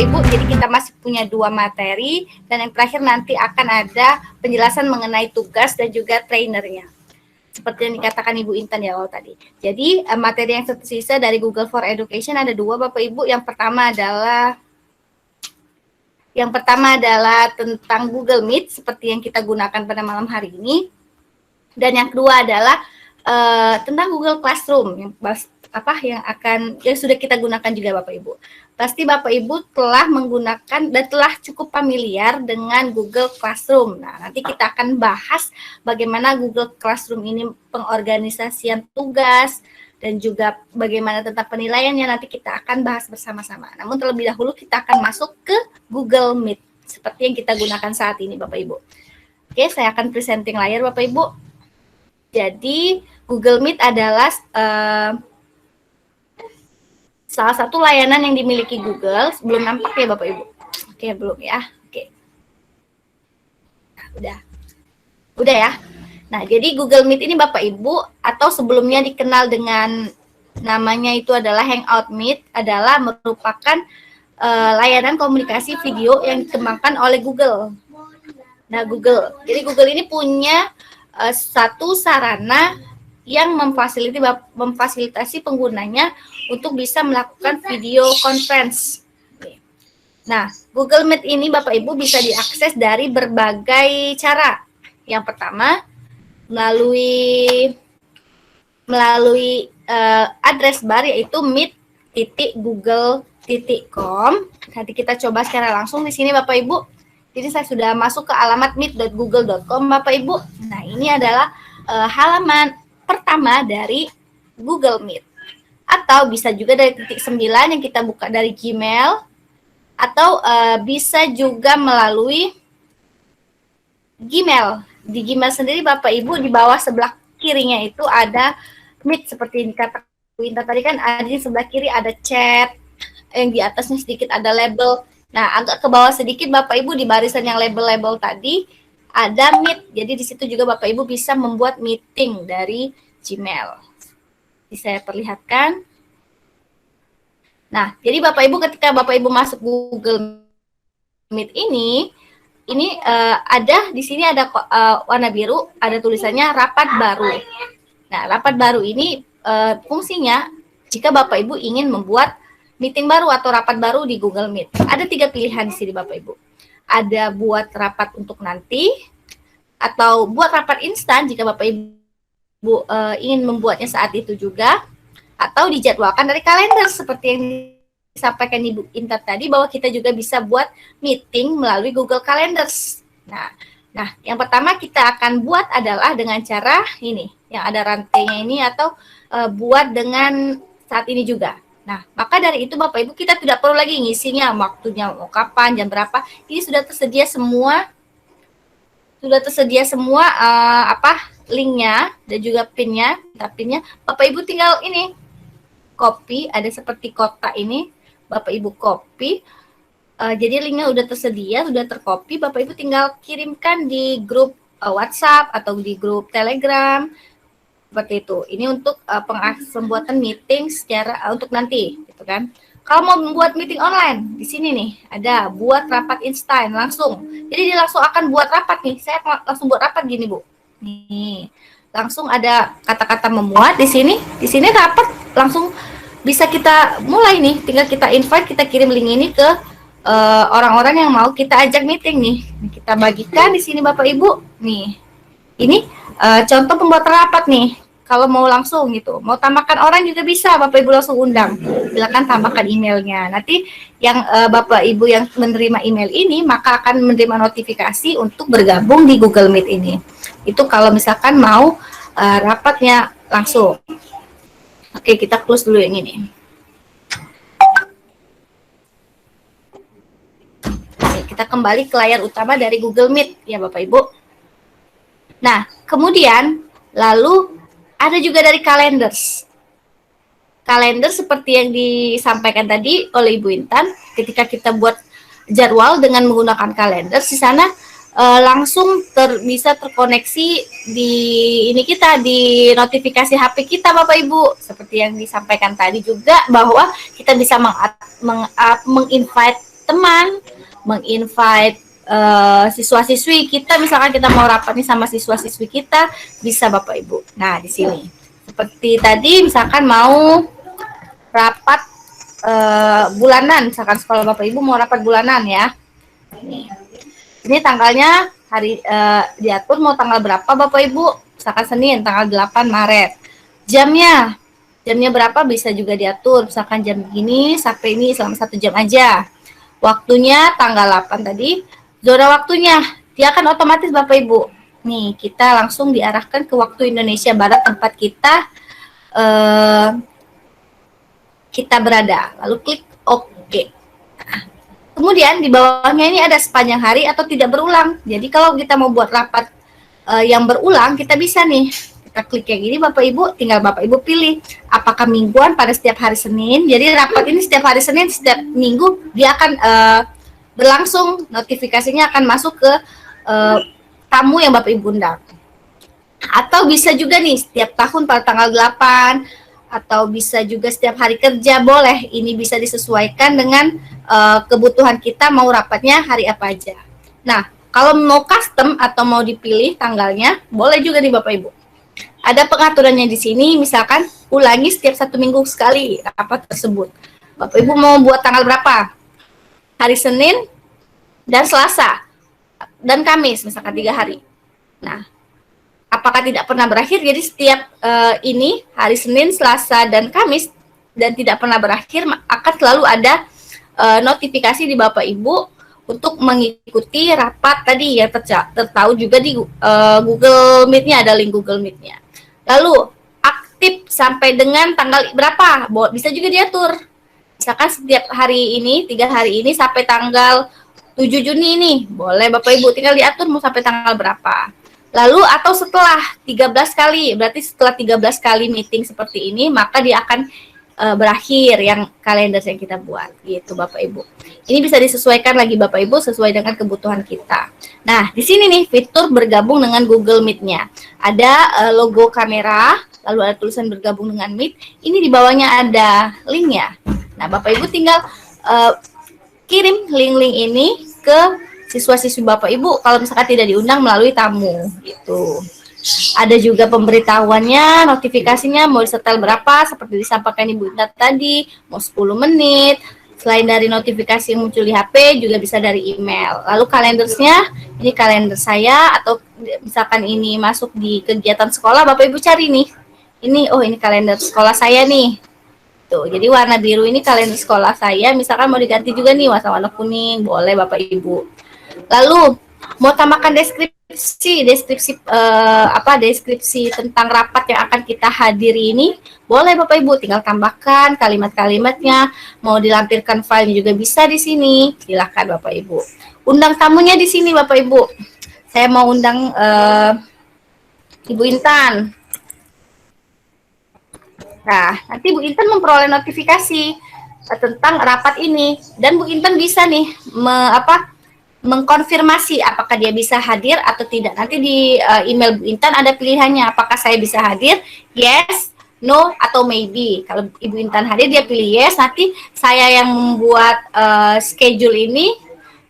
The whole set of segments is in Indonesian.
Bapak Ibu, jadi kita masih punya 2 materi, dan yang terakhir nanti akan ada penjelasan mengenai tugas dan juga trainernya. Seperti yang dikatakan Ibu Intan ya tadi. Jadi materi yang tersisa dari Google for Education ada 2 Bapak Ibu. Yang pertama adalah tentang Google Meet seperti yang kita gunakan pada malam hari ini. Dan yang kedua adalah tentang Google Classroom yang sudah kita gunakan juga Bapak Ibu. Pasti Bapak Ibu telah menggunakan dan telah cukup familiar dengan Google Classroom. Nah, nanti kita akan bahas bagaimana Google Classroom ini pengorganisasian tugas dan juga bagaimana tentang penilaiannya nanti kita akan bahas bersama-sama. Namun terlebih dahulu kita akan masuk ke Google Meet seperti yang kita gunakan saat ini Bapak Ibu. Oke, saya akan presenting layar Bapak Ibu. Jadi Google Meet adalah salah satu layanan yang dimiliki Google. Belum nampak ya Bapak Ibu? Oke, belum ya. Oke. Nah, udah ya. Nah, jadi Google Meet ini Bapak Ibu, atau sebelumnya dikenal dengan namanya itu adalah Hangout Meet, adalah merupakan layanan komunikasi video yang dikembangkan oleh Google. Nah, jadi Google ini punya satu sarana yang memfasilitasi penggunanya untuk bisa melakukan video conference. Nah, Google Meet ini Bapak Ibu bisa diakses dari berbagai cara. Yang pertama, melalui address bar, yaitu meet.google.com. Nanti kita coba secara langsung di sini Bapak Ibu. Jadi saya sudah masuk ke alamat meet.google.com Bapak Ibu. Nah, ini adalah halaman pertama dari Google Meet. Atau bisa juga dari titik 9 yang kita buka dari Gmail, atau bisa juga melalui Gmail. Di Gmail sendiri Bapak Ibu, di bawah sebelah kirinya itu ada Meet seperti yang dikatakan Bu Intan tadi, kan ada di sebelah kiri ada chat, yang di atasnya sedikit ada label. Nah, agak ke bawah sedikit Bapak Ibu, di barisan yang label-label tadi ada Meet. Jadi di situ juga Bapak Ibu bisa membuat meeting dari Gmail. Bisa saya perlihatkan. Nah, jadi Bapak Ibu, ketika Bapak Ibu masuk Google Meet ini ada di sini ada warna biru, ada tulisannya rapat baru. Nah, rapat baru ini fungsinya jika Bapak Ibu ingin membuat meeting baru atau rapat baru di Google Meet. Ada 3 pilihan di sini Bapak Ibu. Ada buat rapat untuk nanti, atau buat rapat instan jika Bapak Ibu ingin membuatnya saat itu juga, atau dijadwalkan dari kalender seperti yang disampaikan Ibu Intan tadi, bahwa kita juga bisa buat meeting melalui Google Calendars. Nah, yang pertama kita akan buat adalah dengan cara ini, yang ada rantainya ini, atau buat dengan saat ini juga. Nah, maka dari itu Bapak Ibu, kita tidak perlu lagi ngisinya waktunya mau kapan, jam berapa. Ini sudah tersedia semua. Linknya dan juga pinnya. Bapak Ibu tinggal ini copy, ada seperti kotak ini, Bapak Ibu copy. Jadi linknya udah tersedia, sudah tercopy. Bapak Ibu tinggal kirimkan di grup WhatsApp atau di grup Telegram seperti itu. Ini untuk pembuatan meeting secara untuk nanti, gitu kan. Kalau mau membuat meeting online, di sini nih ada buat rapat instan langsung. Jadi dia langsung akan buat rapat nih. Saya langsung buat rapat gini, Bu. Nih, langsung ada kata-kata memuat di sini. Di sini rapat langsung bisa kita mulai nih. Tinggal kita invite, kita kirim link ini ke orang-orang yang mau kita ajak meeting nih. Kita bagikan di sini Bapak Ibu. Nih, ini contoh pembuatan rapat nih. Kalau mau langsung gitu, mau tambahkan orang juga bisa, Bapak Ibu langsung undang. Silakan tambahkan emailnya. Nanti yang Bapak Ibu yang menerima email ini maka akan menerima notifikasi untuk bergabung di Google Meet ini. Itu kalau misalkan mau rapatnya langsung. Oke, kita close dulu yang ini. Oke, kita kembali ke layar utama dari Google Meet ya Bapak Ibu. Nah, kemudian lalu ada juga dari Calendars. Kalender seperti yang disampaikan tadi oleh Ibu Intan, ketika kita buat jadwal dengan menggunakan kalender, di sana langsung bisa terkoneksi di di notifikasi HP kita Bapak Ibu. Seperti yang disampaikan tadi juga, bahwa kita bisa menginvite teman, menginvite siswa-siswi kita, misalkan kita mau rapat nih sama siswa-siswi kita, bisa Bapak Ibu. Nah, di sini. Seperti tadi misalkan mau rapat bulanan, misalkan sekolah Bapak Ibu mau rapat bulanan ya. Ini tanggalnya diatur mau tanggal berapa Bapak Ibu? Misalkan Senin tanggal 8 Maret. Jamnya berapa bisa juga diatur, misalkan jam begini sampai ini selama 1 jam aja. Waktunya tanggal 8 tadi, zona waktunya dia akan otomatis Bapak Ibu. Nih, kita langsung diarahkan ke waktu Indonesia Barat tempat kita berada. Lalu klik OK. Nah, kemudian di bawahnya ini ada sepanjang hari atau tidak berulang. Jadi kalau kita mau buat rapat yang berulang, kita bisa nih. Kita klik kayak gini Bapak Ibu, tinggal Bapak Ibu pilih apakah mingguan pada setiap hari Senin. Jadi rapat ini setiap hari Senin, setiap minggu dia akan berlangsung, notifikasinya akan masuk ke tamu yang Bapak Ibu undang. Atau bisa juga nih setiap tahun pada tanggal 8, atau bisa juga setiap hari kerja, boleh. Ini bisa disesuaikan dengan kebutuhan kita mau rapatnya hari apa aja. Nah, kalau mau custom atau mau dipilih tanggalnya, boleh juga nih Bapak Ibu. Ada pengaturannya di sini, misalkan ulangi setiap 1 minggu sekali rapat tersebut. Bapak Ibu mau buat tanggal berapa? Hari Senin dan Selasa dan Kamis, misalkan 3 hari. Nah, apakah tidak pernah berakhir? Jadi setiap ini hari Senin, Selasa, dan Kamis dan tidak pernah berakhir, akan selalu ada notifikasi di Bapak Ibu untuk mengikuti rapat tadi yang tertahu juga di Google Meet-nya, ada link Google Meet-nya. Lalu aktif sampai dengan tanggal berapa? Bisa juga diatur. Misalkan setiap hari ini, 3 hari ini sampai tanggal 7 Juni ini, boleh Bapak Ibu tinggal diatur mau sampai tanggal berapa. Lalu atau setelah 13 kali, berarti setelah 13 kali meeting seperti ini, maka dia akan berakhir yang kalender yang kita buat, gitu Bapak Ibu. Ini bisa disesuaikan lagi Bapak Ibu sesuai dengan kebutuhan kita. Nah, di sini nih fitur bergabung dengan Google Meet-nya. Ada logo kamera, lalu ada tulisan bergabung dengan Meet. Ini di bawahnya ada link-nya. Nah, Bapak Ibu tinggal kirim link-link ini ke siswa-siswi Bapak Ibu kalau misalkan tidak diundang melalui tamu gitu. Ada juga pemberitahuannya, notifikasinya mau disetel berapa seperti disampaikan Ibu Intan tadi, mau 10 menit. Selain dari notifikasi yang muncul di HP, juga bisa dari email. Lalu kalendersnya, ini kalender saya, atau misalkan ini masuk di kegiatan sekolah, Bapak Ibu cari nih. Ini kalender sekolah saya nih. Tuh, jadi warna biru ini kalender sekolah saya, misalkan mau diganti juga nih warna kuning, boleh Bapak Ibu. Lalu mau tambahkan deskripsi tentang rapat yang akan kita hadiri ini, boleh Bapak Ibu tinggal tambahkan kalimat-kalimatnya, mau dilampirkan file juga bisa di sini. Silakan Bapak Ibu. Undang tamunya di sini Bapak Ibu. Saya mau undang Ibu Intan. Nah, nanti Bu Intan memperoleh notifikasi tentang rapat ini, dan Bu Intan bisa nih mengkonfirmasi apakah dia bisa hadir atau tidak. Nanti di email Bu Intan ada pilihannya, apakah saya bisa hadir, yes, no, atau maybe. Kalau Ibu Intan hadir, dia pilih yes, nanti saya yang membuat schedule ini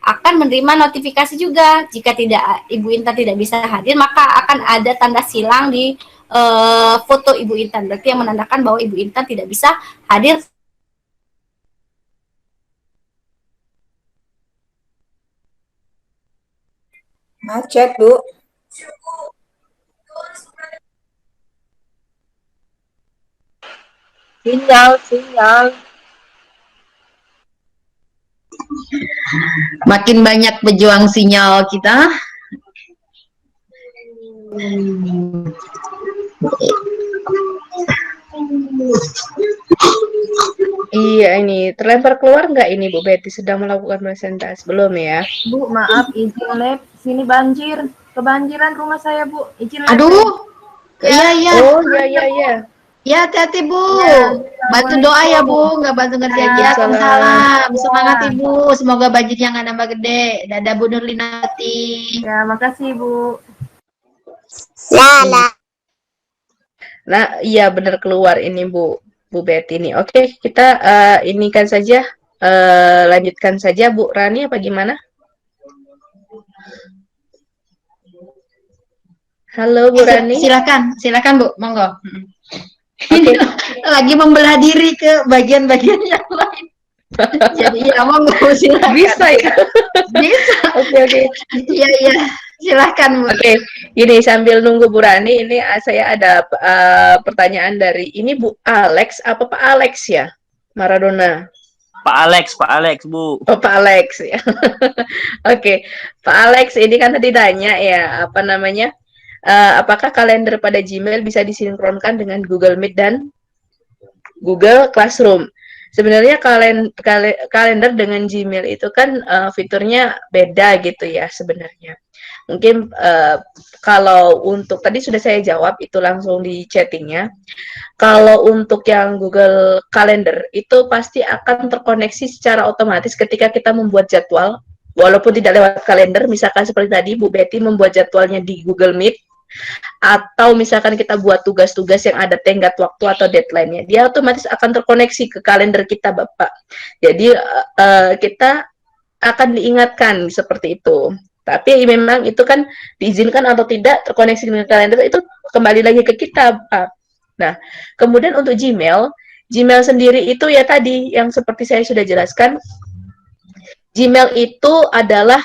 akan menerima notifikasi juga. Jika Ibu Intan tidak bisa hadir, maka akan ada tanda silang di foto Ibu Intan. Berarti yang menandakan bahwa Ibu Intan tidak bisa hadir. Macet, Bu. Sinyal. Makin banyak pejuang sinyal kita. Iya, ini terlempar keluar nggak ini Bu Betty sedang melakukan presentasi? Belum ya? Bu, maaf, izin lab. Sini banjir. Kebanjiran rumah saya, Bu. Izin lab. Aduh. Iya. Oh, iya. Ya, hati-hati Bu. Ya, bantu doa ya Bu, nggak bantu ngerjain. Waalaikumsalam. Semangat Ibu. Semoga banjirnya nggak nambah gede. Dadah Bu Nurlinati. Ya, makasih Bu. Nah, iya benar keluar ini Bu Betty ini. Oke, kita ini kan saja lanjutkan saja Bu Rani apa gimana? Halo Bu Rani. Silakan Bu, monggo. Oke. Lagi membelah diri ke bagian-bagian yang lain. Jadi ya monggo silakan. Bisa ya? Bisa. Oke. Iya, silakan Bu. Oke, ini sambil nunggu Bu Rani, ini saya ada pertanyaan dari ini Bu Alex, apa Pak Alex ya? Maradona. Pak Alex, Bu. Oh, Pak Alex ya. Oke, Pak Alex ini kan tadi tanya ya, apa namanya? Apakah kalender pada Gmail bisa disinkronkan dengan Google Meet dan Google Classroom? Sebenarnya kalender dengan Gmail itu kan fiturnya beda gitu ya sebenarnya. Mungkin kalau untuk tadi sudah saya jawab itu langsung di chattingnya. Kalau untuk yang Google Calendar itu pasti akan terkoneksi secara otomatis ketika kita membuat jadwal, walaupun tidak lewat kalender, misalkan seperti tadi Bu Betty membuat jadwalnya di Google Meet, atau misalkan kita buat tugas-tugas yang ada tenggat waktu atau deadline-nya, dia otomatis akan terkoneksi ke kalender kita Bapak. Jadi kita akan diingatkan seperti itu. Tapi memang itu kan diizinkan atau tidak terkoneksi dengan kalender itu kembali lagi ke kita Pak. Nah, kemudian untuk Gmail sendiri itu ya tadi yang seperti saya sudah jelaskan, Gmail itu adalah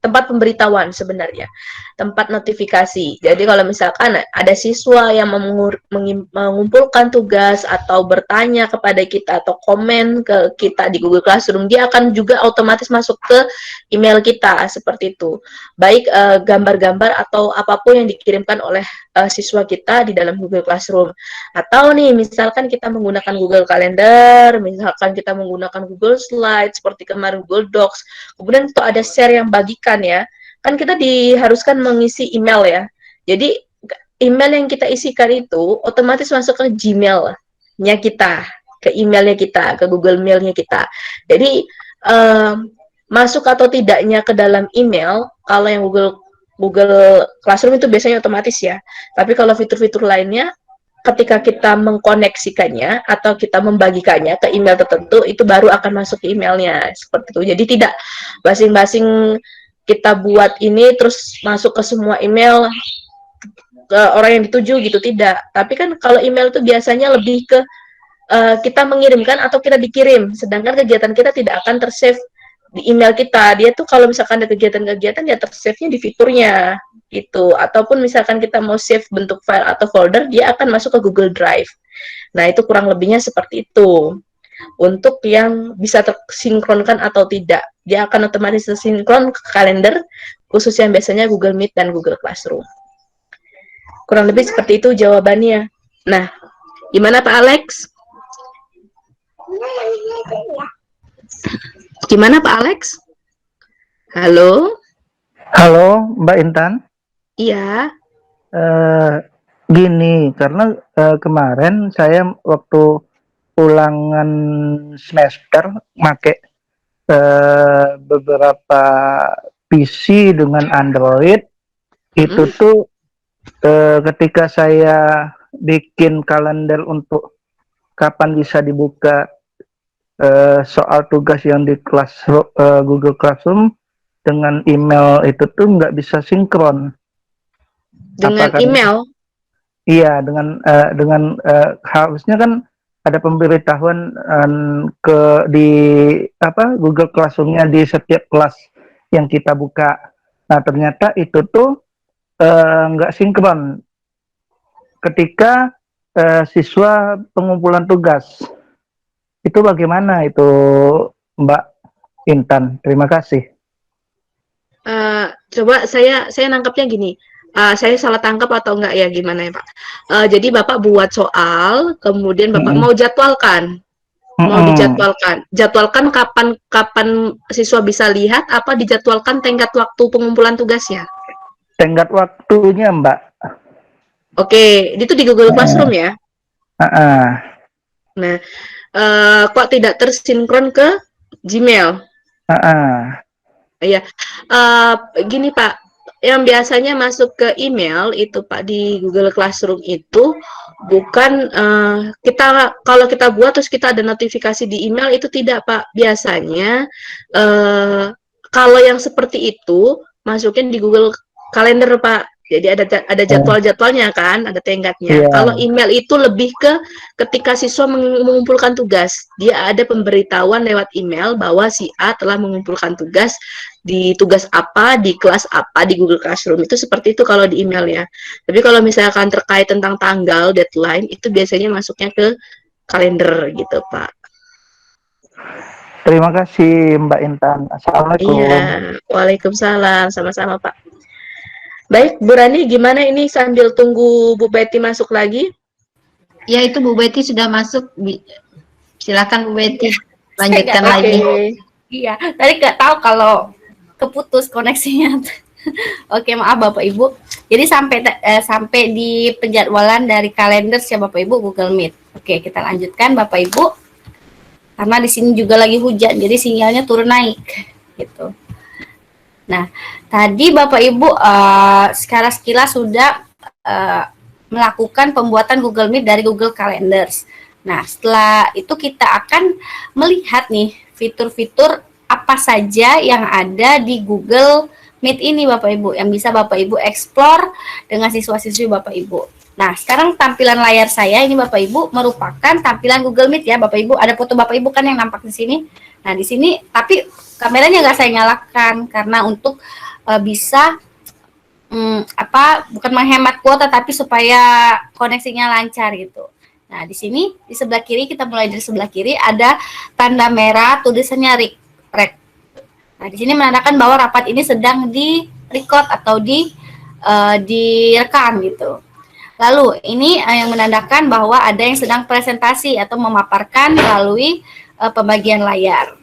tempat pemberitahuan sebenarnya, tempat notifikasi. Jadi kalau misalkan ada siswa yang mengumpulkan tugas atau bertanya kepada kita atau komen ke kita di Google Classroom, dia akan juga otomatis masuk ke email kita seperti itu. Baik gambar-gambar atau apapun yang dikirimkan oleh siswa kita di dalam Google Classroom. Atau nih misalkan kita menggunakan Google Calendar, misalkan kita menggunakan Google Slide seperti kemarin Google Docs. Kemudian itu ada share yang bagikan ya, kan kita diharuskan mengisi email ya. Jadi email yang kita isikan itu otomatis masuk ke Gmail-nya kita, ke emailnya kita, ke Google Mail-nya kita. Jadi masuk atau tidaknya ke dalam email, kalau yang Google Classroom itu biasanya otomatis ya. Tapi kalau fitur-fitur lainnya, ketika kita mengkoneksikannya atau kita membagikannya ke email tertentu, itu baru akan masuk ke emailnya seperti itu. Jadi tidak masing-masing kita buat ini terus masuk ke semua email ke orang yang dituju gitu, tidak. Tapi kan kalau email itu biasanya lebih ke kita mengirimkan atau kita dikirim, sedangkan kegiatan kita tidak akan tersave di email kita. Dia tuh kalau misalkan ada kegiatan-kegiatan ya tersave-nya di fiturnya gitu, ataupun misalkan kita mau save bentuk file atau folder, dia akan masuk ke Google Drive. Nah itu kurang lebihnya seperti itu. Untuk yang bisa tersinkronkan atau tidak, dia akan otomatis tersinkron ke kalender, khusus yang biasanya Google Meet dan Google Classroom. Kurang lebih seperti itu jawabannya. Nah, gimana Pak Alex? Gimana Pak Alex? Halo? Halo Mbak Intan. Iya. Gini, karena kemarin saya waktu ulangan semester make beberapa PC dengan Android, itu tuh ketika saya bikin kalender untuk kapan bisa dibuka soal tugas yang di Google Classroom dengan email itu tuh nggak bisa sinkron. Dengan Apakah email? Iya, dengan harusnya kan ada pemberitahuan di Google Classroom-nya di setiap kelas yang kita buka. Nah, ternyata itu tuh nggak sinkron ketika siswa pengumpulan tugas. Itu bagaimana itu Mbak Intan? Terima kasih. Coba saya nangkapnya gini. Saya salah tangkap atau enggak ya gimana ya Pak? Jadi Bapak buat soal, kemudian Bapak mau jadwalkan, mau dijadwalkan. Jadwalkan kapan siswa bisa lihat, apa dijadwalkan tenggat waktu pengumpulan tugasnya? Tenggat waktunya Mbak. Oke, itu di Google Classroom ya? Nah, kok tidak tersinkron ke Gmail? Iya, gini Pak, yang biasanya masuk ke email itu Pak di Google Classroom itu bukan kita kalau kita buat terus kita ada notifikasi di email itu tidak Pak. Biasanya kalau yang seperti itu masukin di Google Calendar Pak. Jadi ada jadwal-jadwalnya kan, ada tenggatnya. Iya. Kalau email itu lebih ke ketika siswa mengumpulkan tugas, dia ada pemberitahuan lewat email bahwa si A telah mengumpulkan tugas di tugas apa, di kelas apa, di Google Classroom. Itu seperti itu kalau di email ya. Tapi kalau misalkan terkait tentang tanggal, deadline, itu biasanya masuknya ke kalender gitu, Pak. Terima kasih Mbak Intan. Assalamualaikum. Iya, waalaikumsalam, sama-sama Pak. Baik, Bu Rani, gimana ini sambil tunggu Bu Betty masuk lagi? Ya, itu Bu Betty sudah masuk. Silakan Bu Betty, lanjutkan Saya lagi. Iya, tadi nggak tahu kalau keputus koneksinya. Oke, maaf Bapak Ibu. Jadi sampai di penjadwalan dari kalender ya Bapak Ibu Google Meet. Oke, kita lanjutkan Bapak Ibu. Karena di sini juga lagi hujan, jadi sinyalnya turun naik gitu. Nah, tadi Bapak Ibu secara sekilas sudah melakukan pembuatan Google Meet dari Google Calendars. Nah, setelah itu kita akan melihat nih fitur-fitur apa saja yang ada di Google Meet ini Bapak Ibu, yang bisa Bapak Ibu explore dengan siswa-siswi Bapak Ibu. Nah, sekarang tampilan layar saya ini Bapak Ibu merupakan tampilan Google Meet ya Bapak Ibu. Ada foto Bapak Ibu kan yang nampak di sini. Nah, di sini tapi kameranya nggak saya nyalakan karena untuk bisa bukan menghemat kuota tapi supaya koneksinya lancar gitu. Nah, di sini di sebelah kiri, kita mulai dari sebelah kiri ada tanda merah tulisannya rec. Nah, di sini menandakan bahwa rapat ini sedang di record atau direkam gitu. Lalu ini yang menandakan bahwa ada yang sedang presentasi atau memaparkan melalui pembagian layar.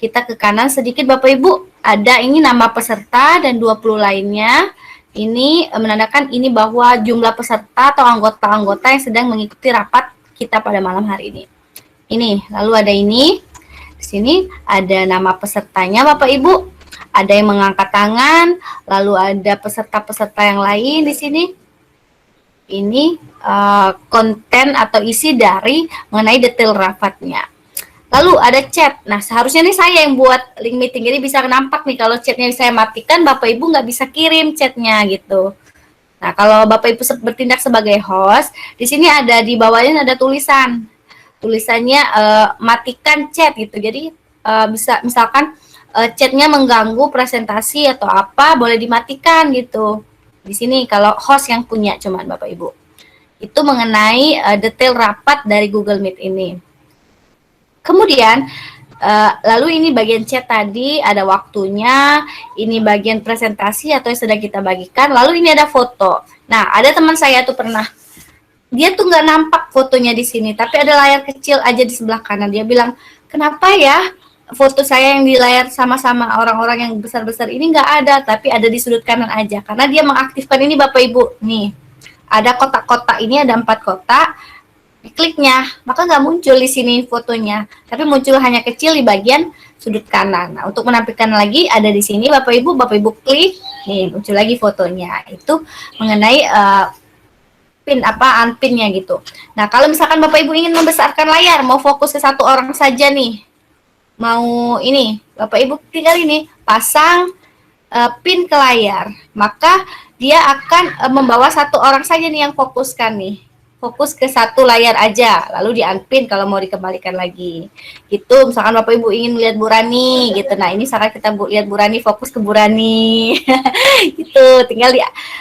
Kita ke kanan sedikit Bapak Ibu, ada ini nama peserta dan 20 lainnya. Ini menandakan ini bahwa jumlah peserta atau anggota-anggota yang sedang mengikuti rapat kita pada malam hari ini. Ini, lalu ada ini. Di sini ada nama pesertanya Bapak Ibu. Ada yang mengangkat tangan, lalu ada peserta-peserta yang lain di sini. Ini konten atau isi dari mengenai detail rapatnya. Lalu ada chat. Nah, seharusnya nih saya yang buat link meeting. Jadi bisa nampak nih kalau chatnya saya matikan, Bapak Ibu nggak bisa kirim chatnya gitu. Nah, kalau Bapak Ibu bertindak sebagai host, di sini ada di bawahnya ada tulisan. Tulisannya matikan chat gitu. Jadi bisa misalkan chatnya mengganggu presentasi atau apa, boleh dimatikan gitu. Di sini kalau host yang punya cuman Bapak Ibu. Itu mengenai detail rapat dari Google Meet ini. Kemudian, lalu ini bagian chat tadi, ada waktunya, ini bagian presentasi atau yang sedang kita bagikan, lalu ini ada foto. Nah, ada teman saya tuh pernah, dia tuh nggak nampak fotonya di sini, tapi ada layar kecil aja di sebelah kanan. Dia bilang, kenapa ya foto saya yang di layar sama-sama orang-orang yang besar-besar ini nggak ada, tapi ada di sudut kanan aja. Karena dia mengaktifkan ini Bapak Ibu, nih, ada kotak-kotak ini, ada 4 kotak, kliknya, maka nggak muncul di sini fotonya, tapi muncul hanya kecil di bagian sudut kanan. Nah, untuk menampilkan lagi ada di sini Bapak Ibu klik, nih muncul lagi fotonya. Itu mengenai unpinnya gitu. Nah, kalau misalkan Bapak Ibu ingin membesarkan layar, mau fokus ke satu orang saja nih, mau ini, Bapak Ibu tinggal ini pasang pin ke layar, maka dia akan membawa satu orang saja nih yang fokuskan nih. Fokus ke satu layar aja, lalu di unpin kalau mau dikembalikan lagi. Gitu, misalkan Bapak Ibu ingin lihat Bu Rani gitu. Nah, ini saat kita lihat Bu Rani, fokus ke Bu Rani. Gitu, tinggal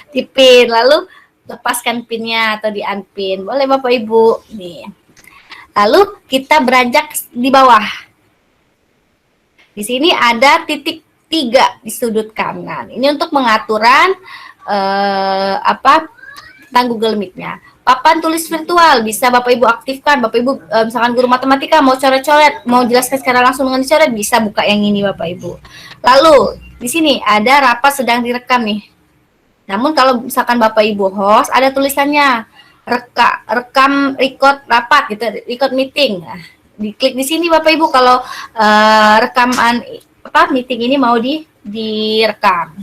di pin, lalu lepaskan pinnya atau di unpin. Boleh Bapak Ibu. Nih. Lalu kita beranjak di bawah. Di sini ada titik 3 di sudut kanan. Ini untuk mengaturan tentang Google Meet-nya. Papan tulis virtual bisa Bapak Ibu aktifkan. Bapak Ibu misalkan guru matematika mau coret-coret, mau jelaskan secara langsung dengan dicoret, bisa buka yang ini Bapak Ibu. Lalu di sini ada rapat sedang direkam nih. Namun kalau misalkan Bapak Ibu host, ada tulisannya rekam record rapat gitu, record meeting. Nah, diklik di sini Bapak Ibu kalau rekaman meeting ini mau direkam.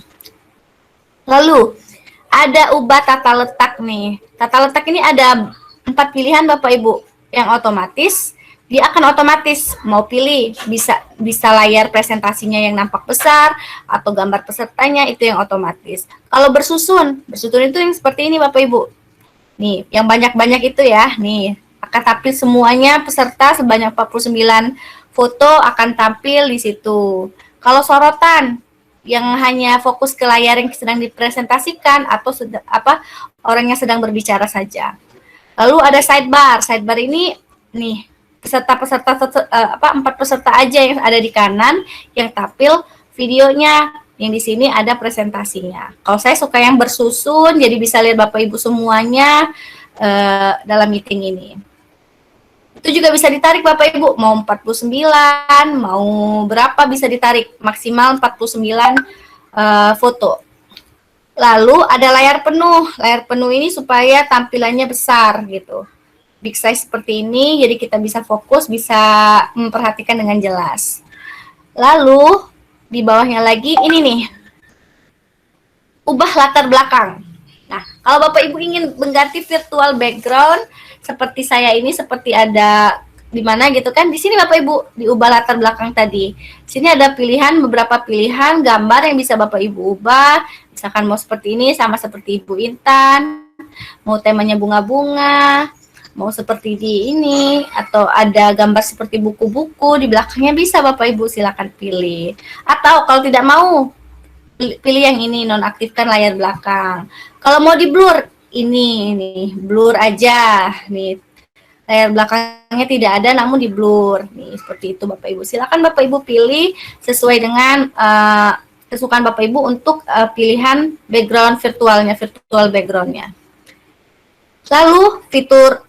Lalu ada ubah tata letak nih. Tata letak ini ada 4 pilihan Bapak Ibu. Yang otomatis, dia akan otomatis mau pilih, bisa layar presentasinya yang nampak besar atau gambar pesertanya, itu yang otomatis. Kalau bersusun itu yang seperti ini Bapak Ibu. Nih, yang banyak-banyak itu ya, nih akan tampil semuanya peserta sebanyak 49 foto akan tampil di situ. Kalau sorotan yang hanya fokus ke layar yang sedang dipresentasikan atau orang yang sedang berbicara saja. Lalu ada sidebar. Sidebar ini nih peserta-peserta 4 peserta aja yang ada di kanan yang tampil videonya. Yang di sini ada presentasinya. Kalau saya suka yang bersusun, jadi bisa lihat Bapak Ibu semuanya dalam meeting ini. Itu juga bisa ditarik Bapak Ibu, mau 49, mau berapa bisa ditarik, maksimal 49 foto. Lalu ada layar penuh. Layar penuh ini supaya tampilannya besar gitu. Big size seperti ini, jadi kita bisa fokus, bisa memperhatikan dengan jelas. Lalu di bawahnya lagi ini nih, ubah latar belakang. Nah, kalau Bapak Ibu ingin mengganti virtual background seperti saya ini, seperti ada di mana gitu kan, di sini Bapak Ibu diubah latar belakang tadi. Di sini ada beberapa pilihan gambar yang bisa Bapak Ibu ubah. Misalkan mau seperti ini sama seperti Ibu Intan, mau temanya bunga-bunga, mau seperti di ini, atau ada gambar seperti buku-buku di belakangnya, bisa Bapak Ibu silakan pilih. Atau kalau tidak mau, pilih yang ini, nonaktifkan layar belakang. Kalau mau di blur, ini blur aja, nih layar belakangnya tidak ada namun di blur, nih seperti itu Bapak Ibu. Silakan Bapak Ibu pilih sesuai dengan kesukaan Bapak Ibu untuk pilihan background virtual backgroundnya. Lalu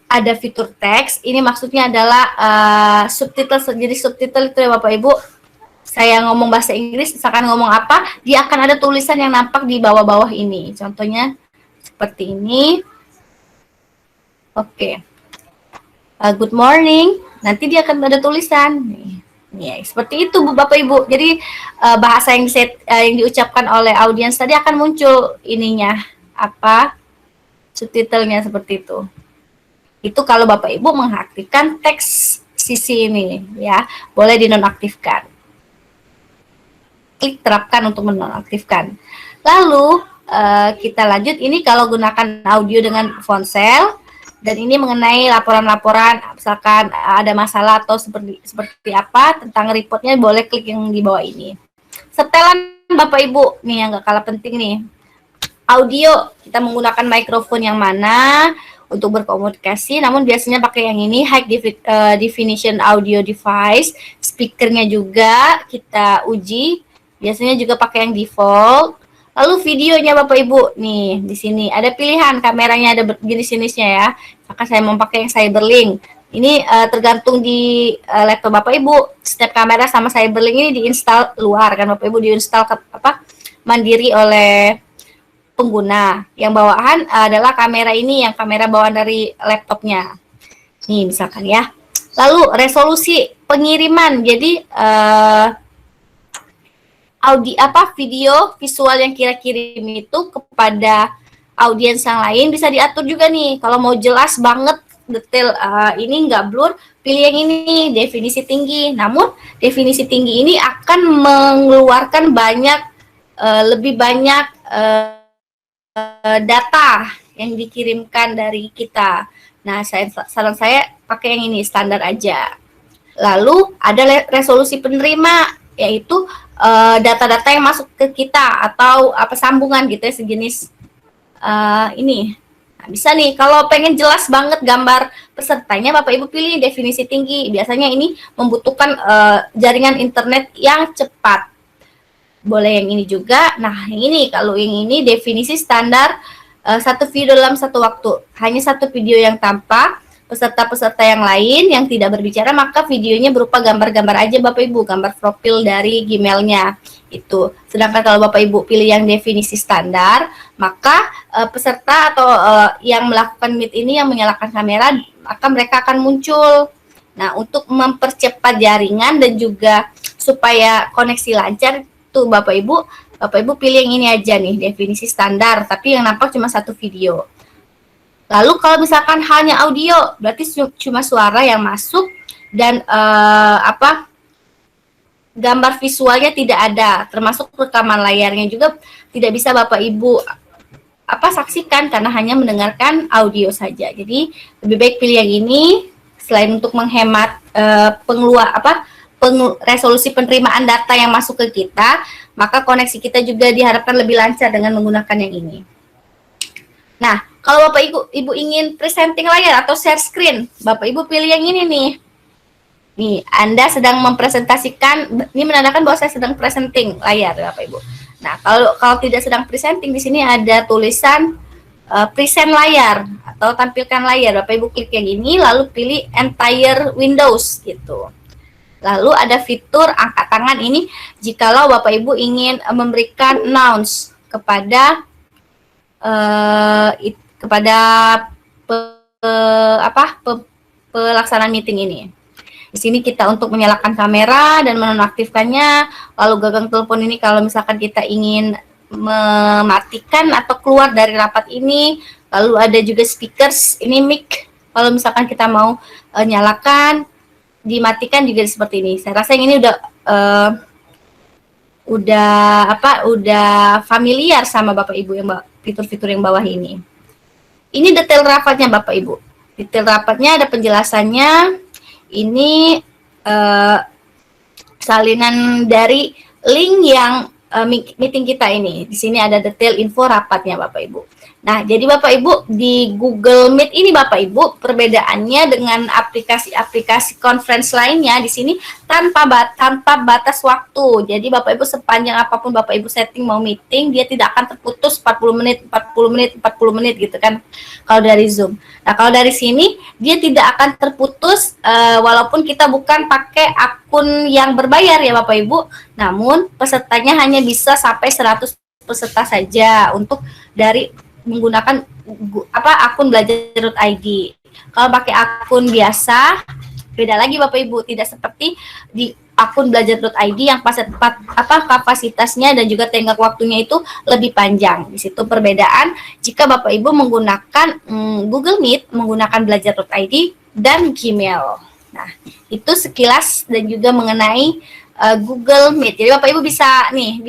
ada fitur teks, ini maksudnya adalah subtitle, jadi subtitle itu ya Bapak Ibu, saya ngomong bahasa Inggris, misalkan ngomong apa, dia akan ada tulisan yang nampak di bawah-bawah ini, contohnya seperti ini. Oke. Good morning, nanti dia akan ada tulisan, nih, seperti itu Bu Bapak Ibu, jadi bahasa yang diucapkan oleh audiens tadi akan muncul ininya, subtitlenya seperti itu. Itu kalau Bapak Ibu mengaktifkan teks sisi ini ya, boleh dinonaktifkan. Klik terapkan untuk menonaktifkan. Lalu kita lanjut, ini kalau gunakan audio dengan Fonsel, dan ini mengenai laporan-laporan, misalkan ada masalah atau seperti apa tentang reportnya, boleh klik yang di bawah ini. Setelan Bapak Ibu nih yang gak kalah penting nih. Audio, kita menggunakan mikrofon yang mana untuk berkomunikasi, namun biasanya pakai yang ini, high definition audio device. Speakernya juga kita uji, biasanya juga pakai yang default. Lalu videonya Bapak Ibu, nih di sini ada pilihan, kameranya ada jenis-jenisnya ya. Maka saya mau pakai yang Cyberlink. Ini tergantung di laptop Bapak Ibu. Setiap kamera sama Cyberlink ini diinstal luar kan Bapak Ibu, diinstal mandiri oleh pengguna. Yang bawaan adalah kamera ini, yang kamera bawaan dari laptopnya. Nih misalkan ya. Lalu resolusi pengiriman. Jadi video visual yang kita kirim itu kepada audiens yang lain bisa diatur juga nih. Kalau mau jelas banget detail ini nggak blur, pilih yang ini, definisi tinggi. Namun definisi tinggi ini akan mengeluarkan lebih banyak data yang dikirimkan dari kita. Nah, saran saya pakai yang ini, standar aja. Lalu ada resolusi penerima, yaitu data-data yang masuk ke kita atau sambungan gitu ya, sejenis ini. Nah, bisa nih kalau pengen jelas banget gambar pesertanya, Bapak Ibu pilih definisi tinggi. Biasanya ini membutuhkan jaringan internet yang cepat. Boleh yang ini juga. Nah, yang ini, kalau yang ini definisi standar satu video dalam satu waktu. Hanya satu video yang tampak, peserta-peserta yang lain yang tidak berbicara, maka videonya berupa gambar-gambar aja Bapak Ibu, gambar profil dari Gmail-nya itu. Sedangkan kalau Bapak Ibu pilih yang definisi standar, maka peserta atau yang melakukan meet ini yang menyalakan kamera, maka mereka akan muncul. Nah, untuk mempercepat jaringan dan juga supaya koneksi lancar, tuh Bapak Ibu pilih yang ini aja nih, definisi standar, tapi yang nampak cuma satu video. Lalu kalau misalkan hanya audio, berarti cuma suara yang masuk dan gambar visualnya tidak ada, termasuk rekaman layarnya juga tidak bisa Bapak Ibu saksikan karena hanya mendengarkan audio saja. Jadi lebih baik pilih yang ini selain untuk menghemat resolusi penerimaan data yang masuk ke kita, maka koneksi kita juga diharapkan lebih lancar dengan menggunakan yang ini. Nah, kalau Bapak Ibu ingin presenting layar atau share screen, Bapak Ibu pilih yang ini nih. Nih, Anda sedang mempresentasikan, ini menandakan bahwa saya sedang presenting layar, Bapak Ibu. Nah, kalau tidak sedang presenting, di sini ada tulisan present layar atau tampilkan layar. Bapak Ibu klik yang ini, lalu pilih entire Windows gitu. Lalu ada fitur angkat tangan ini, jikalau Bapak Ibu ingin memberikan announce kepada pelaksanaan meeting ini. Di sini kita untuk menyalakan kamera dan menonaktifkannya, lalu gagang telepon ini kalau misalkan kita ingin mematikan atau keluar dari rapat ini, lalu ada juga speakers, ini mic, kalau misalkan kita mau nyalakan, dimatikan juga seperti ini. Saya rasa yang ini udah familiar sama Bapak Ibu yang fitur-fitur yang bawah ini. Ini detail rapatnya Bapak Ibu. Detail rapatnya ada penjelasannya. Ini salinan dari link yang meeting kita ini. Di sini ada detail info rapatnya Bapak Ibu. Nah, jadi Bapak Ibu di Google Meet ini Bapak Ibu perbedaannya dengan aplikasi-aplikasi conference lainnya di sini tanpa batas waktu. Jadi Bapak Ibu sepanjang apapun Bapak Ibu setting mau meeting, dia tidak akan terputus 40 menit gitu kan kalau dari Zoom. Nah, kalau dari sini dia tidak akan terputus walaupun kita bukan pakai akun yang berbayar ya Bapak Ibu. Namun pesertanya hanya bisa sampai 100 peserta saja untuk dari menggunakan akun belajar.id. Kalau pakai akun biasa beda lagi Bapak Ibu, tidak seperti di akun belajar.id yang kapasitasnya dan juga tenggat waktunya itu lebih panjang. Di situ perbedaan jika Bapak Ibu menggunakan Google Meet, menggunakan belajar.id dan Gmail. Nah, itu sekilas dan juga mengenai Google Meet. Jadi Bapak Ibu bisa nih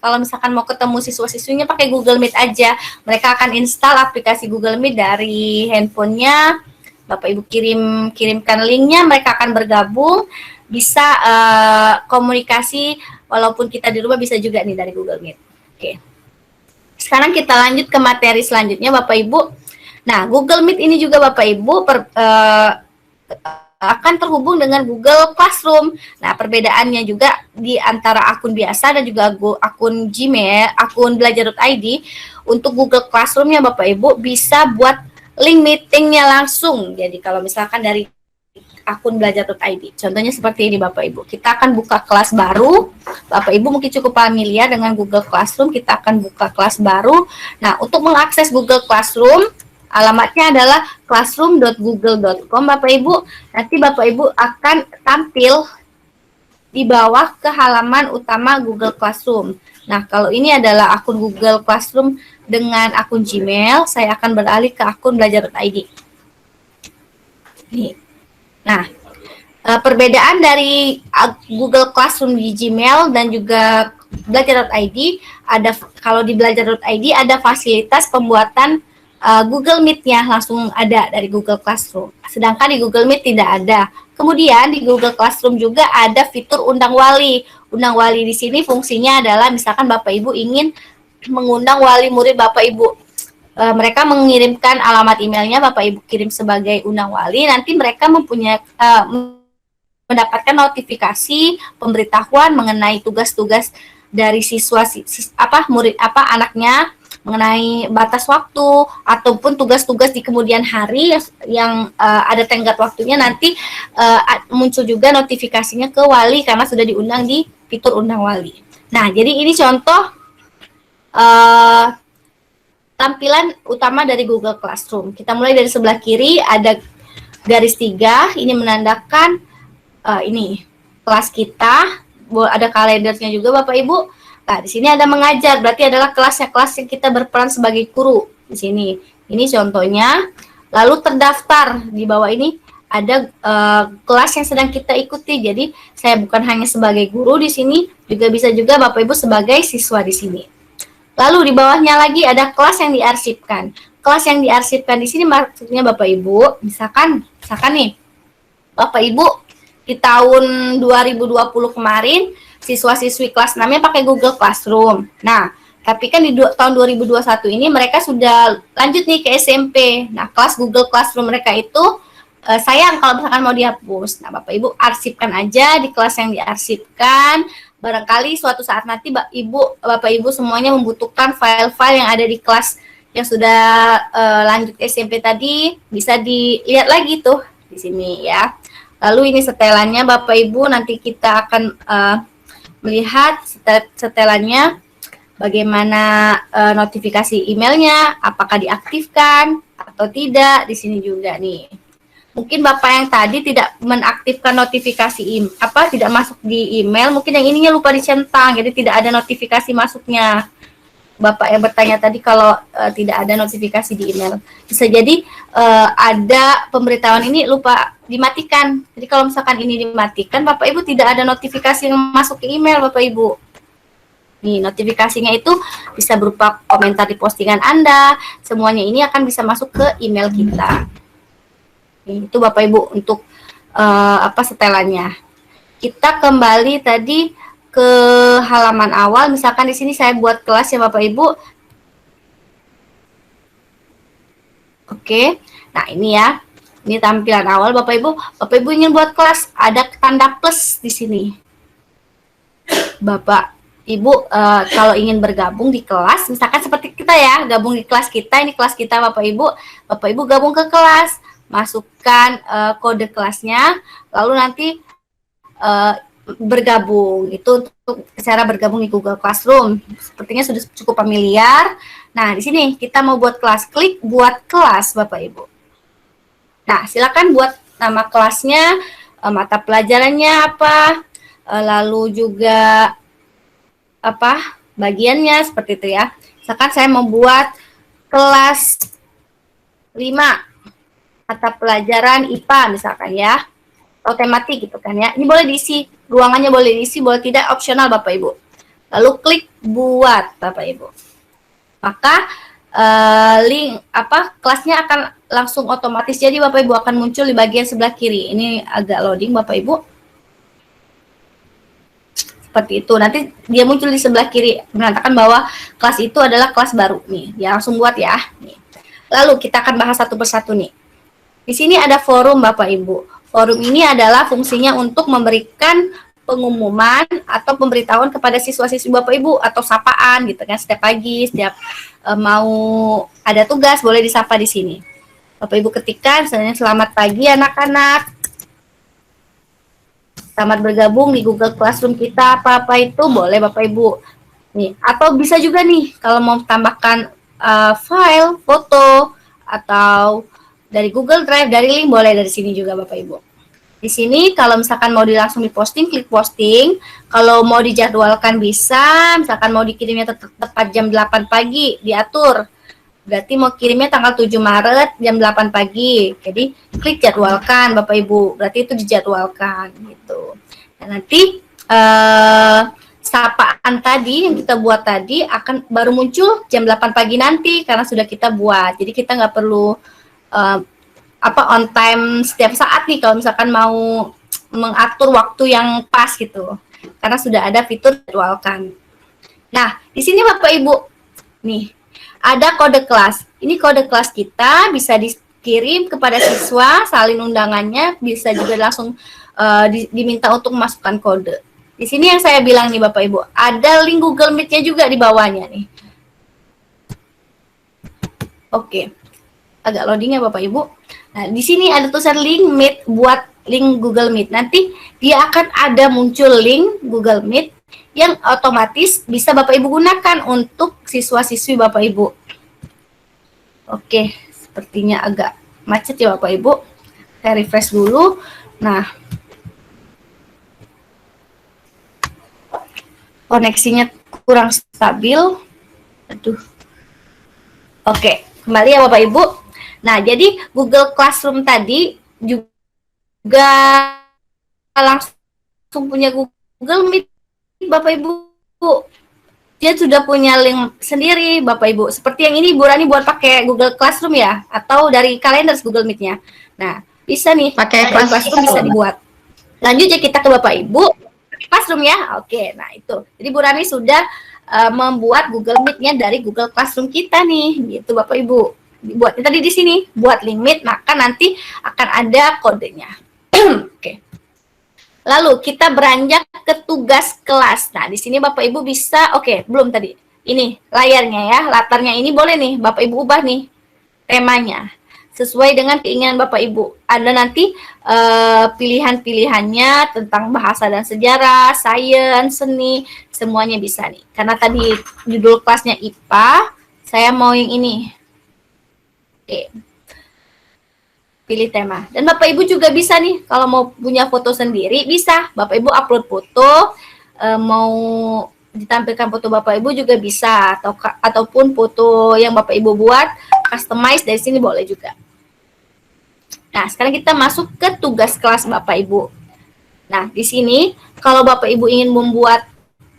kalau misalkan mau ketemu siswa-siswinya pakai Google Meet aja. Mereka akan install aplikasi Google Meet dari handphonenya. Bapak Ibu kirimkan linknya, mereka akan bergabung, bisa komunikasi walaupun kita di rumah bisa juga nih dari Google Meet. Oke. Sekarang kita lanjut ke materi selanjutnya Bapak Ibu. Nah, Google Meet ini juga Bapak Ibu akan terhubung dengan Google Classroom. Nah, perbedaannya juga di antara akun biasa dan juga akun Gmail, akun belajar.id, untuk Google Classroom-nya Bapak Ibu bisa buat link meetingnya langsung. Jadi kalau misalkan dari akun belajar.id, contohnya seperti ini Bapak Ibu. Kita akan buka kelas baru. Bapak Ibu mungkin cukup familiar dengan Google Classroom, kita akan buka kelas baru. Nah, untuk mengakses Google Classroom, alamatnya adalah classroom.google.com Bapak Ibu. Nanti Bapak Ibu akan tampil di bawah ke halaman utama Google Classroom. Nah, kalau ini adalah akun Google Classroom dengan akun Gmail, saya akan beralih ke akun belajar.id. Nah, perbedaan dari Google Classroom di Gmail dan juga belajar.id, kalau di belajar.id ada fasilitas pembuatan Google Meet-nya langsung ada dari Google Classroom. Sedangkan di Google Meet tidak ada. Kemudian di Google Classroom juga ada fitur undang wali. Undang wali di sini fungsinya adalah misalkan Bapak Ibu ingin mengundang wali murid Bapak Ibu. Mereka mengirimkan alamat emailnya, Bapak Ibu kirim sebagai undang wali. Nanti mereka mendapatkan notifikasi pemberitahuan mengenai tugas-tugas dari murid anaknya, mengenai batas waktu ataupun tugas-tugas di kemudian hari yang ada tenggat waktunya, nanti muncul juga notifikasinya ke wali karena sudah diundang di fitur undang wali. Nah, jadi ini contoh tampilan utama dari Google Classroom. Kita mulai dari sebelah kiri ada garis 3, ini menandakan ini kelas kita, ada kalendernya juga Bapak Ibu. Nah, di sini ada mengajar, berarti adalah kelas yang kita berperan sebagai guru di sini. Ini contohnya. Lalu terdaftar di bawah ini ada kelas yang sedang kita ikuti. Jadi saya bukan hanya sebagai guru di sini, bisa juga Bapak Ibu sebagai siswa di sini. Lalu di bawahnya lagi ada kelas yang diarsipkan. Kelas yang diarsipkan di sini maksudnya Bapak Ibu, misalkan nih Bapak Ibu di tahun 2020 kemarin siswa-siswi kelas 6-nya pakai Google Classroom. Nah, tapi kan di tahun 2021 ini mereka sudah lanjut nih ke SMP. Nah, kelas Google Classroom mereka itu sayang kalau misalkan mau dihapus. Nah, Bapak Ibu arsipkan aja di kelas yang diarsipkan. Barangkali suatu saat nanti Bapak Ibu semuanya membutuhkan file-file yang ada di kelas yang sudah lanjut SMP tadi, bisa dilihat lagi tuh di sini ya. Lalu ini setelannya Bapak Ibu, nanti kita akan melihat setelannya bagaimana notifikasi emailnya, apakah diaktifkan atau tidak di sini juga nih. Mungkin Bapak yang tadi tidak mengaktifkan notifikasi tidak masuk di email, mungkin yang ininya lupa dicentang, jadi tidak ada notifikasi masuknya. Bapak yang bertanya tadi kalau tidak ada notifikasi di email, bisa jadi ada pemberitahuan ini lupa dimatikan. Jadi kalau misalkan ini dimatikan, Bapak Ibu tidak ada notifikasi yang masuk ke email Bapak Ibu. Nih, notifikasinya itu bisa berupa komentar di postingan Anda, semuanya ini akan bisa masuk ke email kita. Nih, itu Bapak Ibu untuk setelannya. Kita kembali tadi ke halaman awal, misalkan di sini saya buat kelas ya Bapak Ibu. Oke, nah ini ya, ini tampilan awal Bapak Ibu ingin buat kelas, ada tanda plus di sini. Bapak Ibu kalau ingin bergabung di kelas, misalkan seperti kita ya, gabung di kelas kita, ini kelas kita Bapak Ibu gabung ke kelas, masukkan kode kelasnya, lalu nanti bergabung. Itu untuk cara bergabung di Google Classroom. Sepertinya sudah cukup familiar. Nah, di sini kita mau buat kelas, klik buat kelas Bapak Ibu. Nah, silakan buat nama kelasnya, mata pelajarannya apa, lalu juga bagiannya seperti itu ya. Misalkan saya mau buat kelas 5 mata pelajaran IPA misalkan ya, atau tematik gitu kan ya. Ini boleh diisi, ruangannya boleh diisi, boleh tidak, opsional Bapak Ibu. Lalu klik buat Bapak Ibu. Maka link kelasnya akan langsung otomatis, jadi Bapak Ibu akan muncul di bagian sebelah kiri. Ini agak loading Bapak Ibu. Seperti itu. Nanti dia muncul di sebelah kiri mengatakan bahwa kelas itu adalah kelas baru nih. Dia langsung buat ya. Nih. Lalu kita akan bahas satu persatu nih. Di sini ada forum Bapak Ibu. Forum ini adalah fungsinya untuk memberikan pengumuman atau pemberitahuan kepada siswa-siswi Bapak Ibu atau sapaan gitu kan, setiap pagi, setiap mau ada tugas boleh disapa di sini. Bapak Ibu ketikkan misalnya selamat pagi anak-anak. Selamat bergabung di Google Classroom kita, apa-apa itu boleh Bapak Ibu. Nih, atau bisa juga nih kalau mau tambahkan file, foto atau dari Google Drive, dari link boleh dari sini juga Bapak Ibu. Di sini kalau misalkan mau langsung diposting, klik posting. Kalau mau dijadwalkan bisa, misalkan mau dikirimnya tepat jam 8 pagi, diatur. Berarti mau kirimnya tanggal 7 Maret jam 8 pagi. Jadi klik jadwalkan Bapak Ibu, berarti itu dijadwalkan gitu. Dan nanti sapaan tadi yang kita buat tadi akan baru muncul jam 8 pagi nanti karena sudah kita buat. Jadi kita nggak perlu on time setiap saat nih kalau misalkan mau mengatur waktu yang pas gitu. Karena sudah ada fitur jadwalkan. Nah, di sini Bapak Ibu nih ada kode kelas. Ini kode kelas kita bisa dikirim kepada siswa, salin undangannya, bisa juga langsung diminta untuk memasukkan kode. Di sini yang saya bilang nih Bapak Ibu, ada link Google Meet-nya juga di bawahnya nih. Oke. Agak loading ya Bapak Ibu. Nah, di sini ada tulisan link Meet, buat link Google Meet. Nanti dia akan ada muncul link Google Meet yang otomatis bisa Bapak Ibu gunakan untuk siswa-siswi Bapak Ibu. Oke, sepertinya agak macet ya Bapak Ibu. Saya refresh dulu. Nah, koneksinya kurang stabil. Aduh. Oke. Kembali ya Bapak Ibu. Nah, jadi Google Classroom tadi juga langsung punya Google Meet Bapak Ibu. Dia sudah punya link sendiri Bapak Ibu. Seperti yang ini Bu Rani buat pakai Google Classroom ya, atau dari kalender Google Meet-nya. Nah, bisa nih Pakai dari Classroom bisa dibuat. Lanjut ya kita ke Bapak Ibu. Classroom ya. Oke, nah itu. Jadi Bu Rani sudah membuat Google Meet-nya dari Google Classroom kita nih, gitu Bapak Ibu. Buat tadi di sini, buat limit, maka nanti akan ada kodenya. Oke. Lalu kita beranjak ke tugas kelas. Nah, di sini Bapak Ibu bisa, oke, belum tadi. Ini layarnya ya, latarnya ini boleh nih Bapak Ibu ubah nih temanya. Sesuai dengan keinginan Bapak Ibu. Ada nanti pilihan-pilihannya tentang bahasa dan sejarah, sains, seni, semuanya bisa nih. Karena tadi judul kelasnya IPA, saya mau yang ini. Oke. Pilih tema. Dan Bapak Ibu juga bisa nih, kalau mau punya foto sendiri, bisa. Bapak Ibu upload foto, mau ditampilkan foto Bapak Ibu juga bisa. Ataupun foto yang Bapak Ibu buat, customize dari sini boleh juga. Nah, sekarang kita masuk ke tugas kelas Bapak Ibu. Nah, di sini kalau Bapak Ibu ingin membuat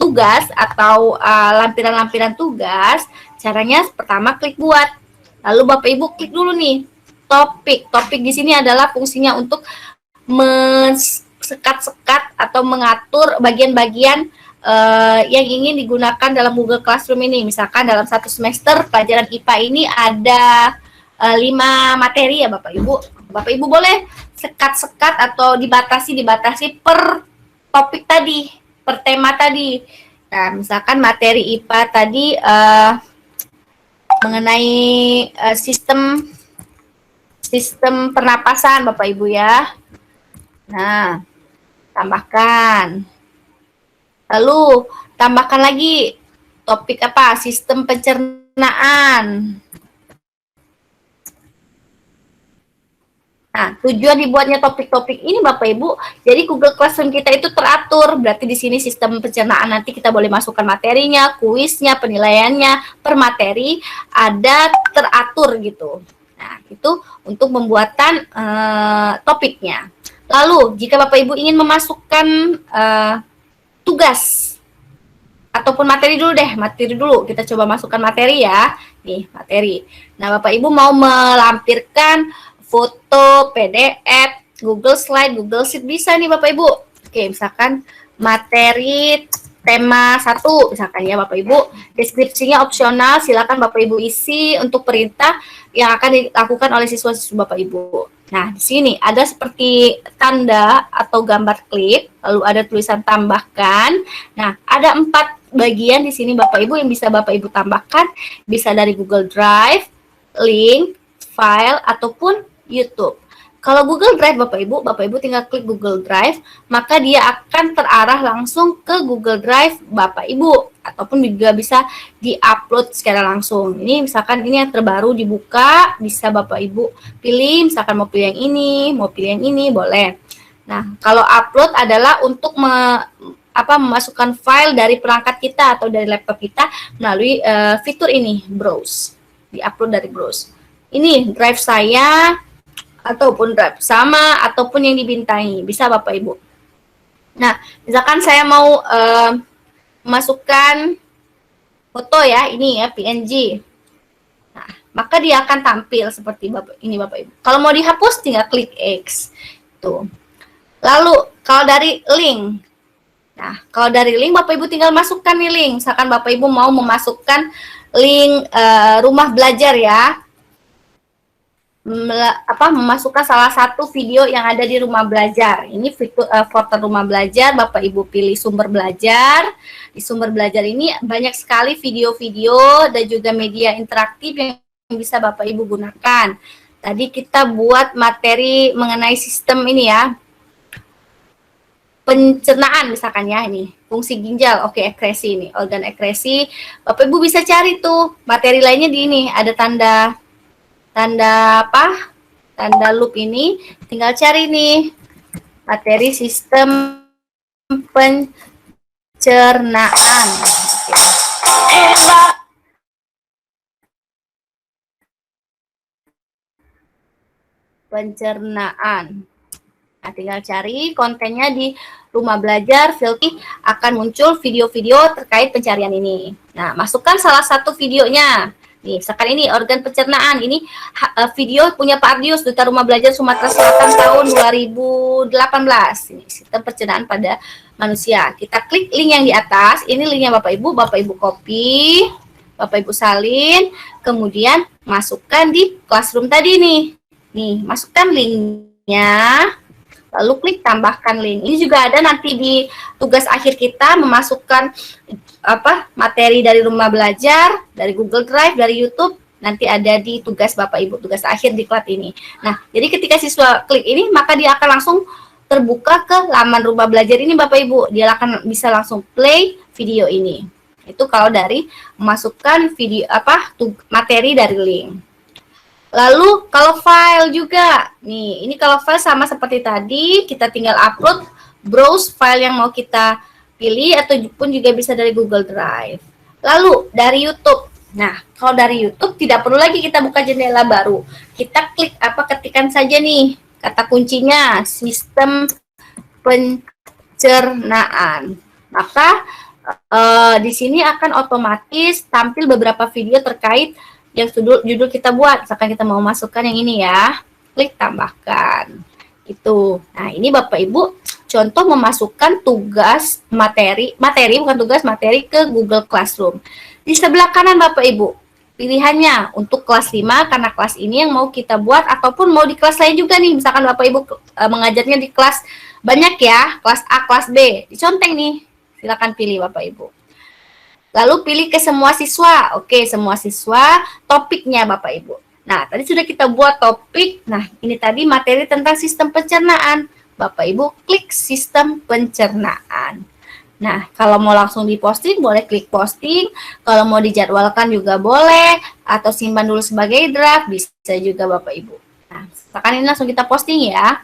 tugas atau lampiran-lampiran tugas, caranya pertama klik buat. Lalu Bapak Ibu klik dulu nih topik. Topik di sini adalah fungsinya untuk sekat-sekat atau mengatur bagian-bagian yang ingin digunakan dalam Google Classroom ini. Misalkan dalam satu semester pelajaran IPA ini ada 5 materi ya Bapak Ibu. Bapak Ibu boleh sekat-sekat atau dibatasi per topik tadi, per tema tadi. Nah, misalkan materi IPA tadi mengenai sistem pernapasan Bapak Ibu ya. Nah, tambahkan. Lalu tambahkan lagi topik apa? Sistem pencernaan. Nah, tujuan dibuatnya topik-topik ini Bapak Ibu, jadi Google Classroom kita itu teratur. Berarti di sini sistem pencernaan nanti kita boleh masukkan materinya, kuisnya, penilaiannya, per materi ada teratur gitu. Nah, itu untuk pembuatan topiknya. Lalu, jika Bapak Ibu ingin memasukkan tugas ataupun materi dulu deh, materi dulu. Kita coba masukkan materi ya. Nih, materi. Nah, Bapak Ibu mau melampirkan foto, PDF, Google Slide, Google Sheet bisa nih Bapak Ibu. Oke, misalkan materi tema 1 misalkan ya Bapak Ibu. Deskripsinya opsional, silakan Bapak Ibu isi untuk perintah yang akan dilakukan oleh siswa-siswa Bapak Ibu. Nah, di sini ada seperti tanda atau gambar klip, lalu ada tulisan tambahkan. Nah, ada 4 bagian di sini Bapak Ibu yang bisa Bapak Ibu tambahkan, bisa dari Google Drive, link, file, ataupun YouTube. Kalau Google Drive Bapak Ibu tinggal klik Google Drive, maka dia akan terarah langsung ke Google Drive Bapak Ibu, ataupun juga bisa di-upload secara langsung. Ini misalkan ini yang terbaru dibuka, bisa Bapak Ibu pilih, misalkan mau pilih yang ini, mau pilih yang ini, boleh. Nah, kalau upload adalah untuk memasukkan file dari perangkat kita atau dari laptop kita melalui fitur ini, browse. Di-upload dari browse. Ini drive saya, ataupun drive sama, ataupun yang dibintangi. Bisa Bapak Ibu. Nah, misalkan saya mau memasukkan foto ya, ini ya, PNG. Nah, maka dia akan tampil seperti ini Bapak Ibu. Kalau mau dihapus, tinggal klik X. Tuh. Lalu, kalau dari link. Nah, kalau dari link, Bapak Ibu tinggal masukkan nih link. Misalkan Bapak Ibu mau memasukkan link rumah belajar ya. Memasukkan salah satu video yang ada di rumah belajar. Ini foto rumah belajar, Bapak Ibu pilih sumber belajar. Di sumber belajar ini banyak sekali video-video dan juga media interaktif yang bisa Bapak Ibu gunakan. Tadi kita buat materi mengenai sistem ini ya. Pencernaan misalkan ya, ini fungsi ginjal, oke, ekresi ini, organ ekresi. Bapak Ibu bisa cari tuh materi lainnya di ini, ada tanda loop ini, tinggal cari nih materi sistem pencernaan. Oke. pencernaan. Nah, tinggal cari kontennya di Rumah Belajar Filki, akan muncul video-video terkait pencarian ini. Nah, masukkan salah satu videonya. Nih, sekarang ini organ pencernaan. Ini video punya Pak Ardius, Duta Rumah Belajar Sumatera Selatan tahun 2018. Ini sistem pencernaan pada manusia. Kita klik link yang di atas. Ini linknya Bapak Ibu copy, Bapak Ibu salin, kemudian masukkan di Classroom tadi nih. Nih, masukkan linknya. Lalu klik tambahkan link. Ini juga ada nanti di tugas akhir kita memasukkan materi dari Rumah Belajar, dari Google Drive, dari YouTube. Nanti ada di tugas Bapak Ibu, tugas akhir di kelas ini. Nah, jadi ketika siswa klik ini, maka dia akan langsung terbuka ke laman Rumah Belajar ini Bapak Ibu. Dia akan bisa langsung play video ini. Itu kalau dari memasukkan video materi dari link. Lalu kalau file juga, nih ini kalau file sama seperti tadi, kita tinggal upload, browse file yang mau kita pilih, ataupun juga bisa dari Google Drive. Lalu dari YouTube, nah kalau dari YouTube tidak perlu lagi kita buka jendela baru, kita klik ketikan saja nih, kata kuncinya sistem pencernaan. Maka di sini akan otomatis tampil beberapa video terkait yang judul kita buat. Misalkan kita mau masukkan yang ini ya, klik tambahkan. Gitu. Nah, ini Bapak Ibu contoh memasukkan tugas materi ke Google Classroom. Di sebelah kanan Bapak Ibu, pilihannya untuk kelas 5 karena kelas ini yang mau kita buat, ataupun mau di kelas lain juga nih. Misalkan Bapak Ibu mengajarnya di kelas banyak ya, kelas A, kelas B. Diconteng nih. Silakan pilih Bapak Ibu. Lalu pilih ke semua siswa. Oke, semua siswa, topiknya Bapak Ibu. Nah, tadi sudah kita buat topik. Nah, ini tadi materi tentang sistem pencernaan. Bapak Ibu klik sistem pencernaan. Nah, kalau mau langsung diposting, boleh klik posting. Kalau mau dijadwalkan juga boleh. Atau simpan dulu sebagai draft, bisa juga Bapak Ibu. Nah, sekarang ini langsung kita posting ya.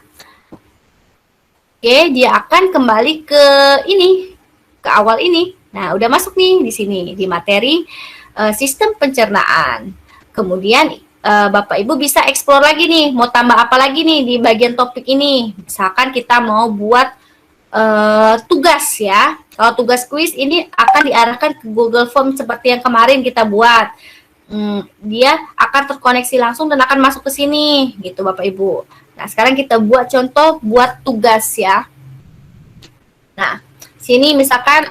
Oke, dia akan kembali ke ini, ke awal ini. Nah, udah masuk nih di sini, di materi sistem pencernaan. Kemudian Bapak Ibu bisa explore lagi nih, mau tambah apa lagi nih di bagian topik ini. Misalkan kita mau buat tugas ya. Kalau tugas kuis ini akan diarahkan ke Google Form seperti yang kemarin kita buat. Dia akan terkoneksi langsung dan akan masuk ke sini, gitu Bapak Ibu. Nah, sekarang kita buat contoh buat tugas ya. Nah, sini misalkan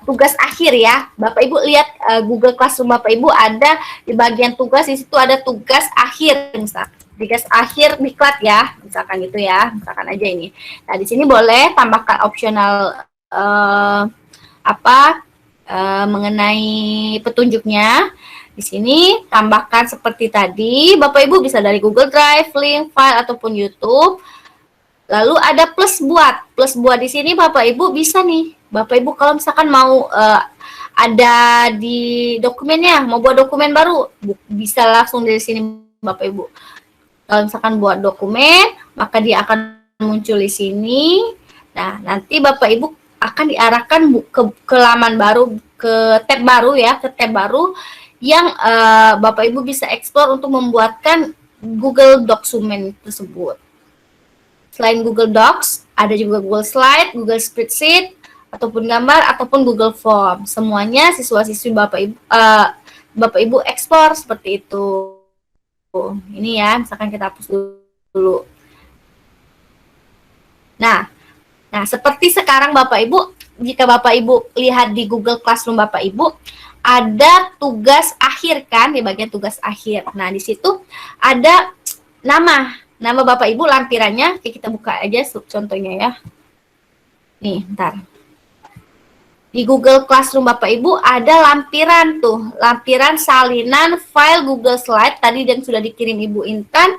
tugas akhir ya, Bapak Ibu lihat Google Classroom Bapak Ibu ada di bagian tugas, di situ ada tugas akhir, misalkan tugas akhir diklat ya, misalkan gitu ya, misalkan aja ini. Nah, di sini boleh tambahkan opsional mengenai petunjuknya. Di sini tambahkan seperti tadi, Bapak Ibu bisa dari Google Drive, link, file ataupun YouTube. Lalu ada plus buat di sini Bapak Ibu bisa nih. Bapak Ibu kalau misalkan mau ada di dokumennya, mau buat dokumen baru, bisa langsung dari sini Bapak Ibu. Kalau misalkan buat dokumen, maka dia akan muncul di sini. Nah, nanti Bapak Ibu akan diarahkan ke laman baru, ke tab baru ya, ke tab baru yang Bapak Ibu bisa explore untuk membuatkan Google Document tersebut. Selain Google Docs, ada juga Google Slide, Google Spreadsheet, ataupun gambar, ataupun Google Form. Semuanya siswa-siswi Bapak Ibu ekspor seperti itu. Ini ya, misalkan kita hapus dulu. Nah, seperti sekarang Bapak Ibu, jika Bapak Ibu lihat di Google Classroom Bapak Ibu, ada tugas akhir kan, di bagian tugas akhir. Nah, di situ ada nama Bapak Ibu, lampirannya, kita buka aja contohnya ya. Nih, bentar. Di Google Classroom Bapak Ibu ada lampiran tuh, lampiran salinan file Google Slide tadi yang sudah dikirim Ibu Intan,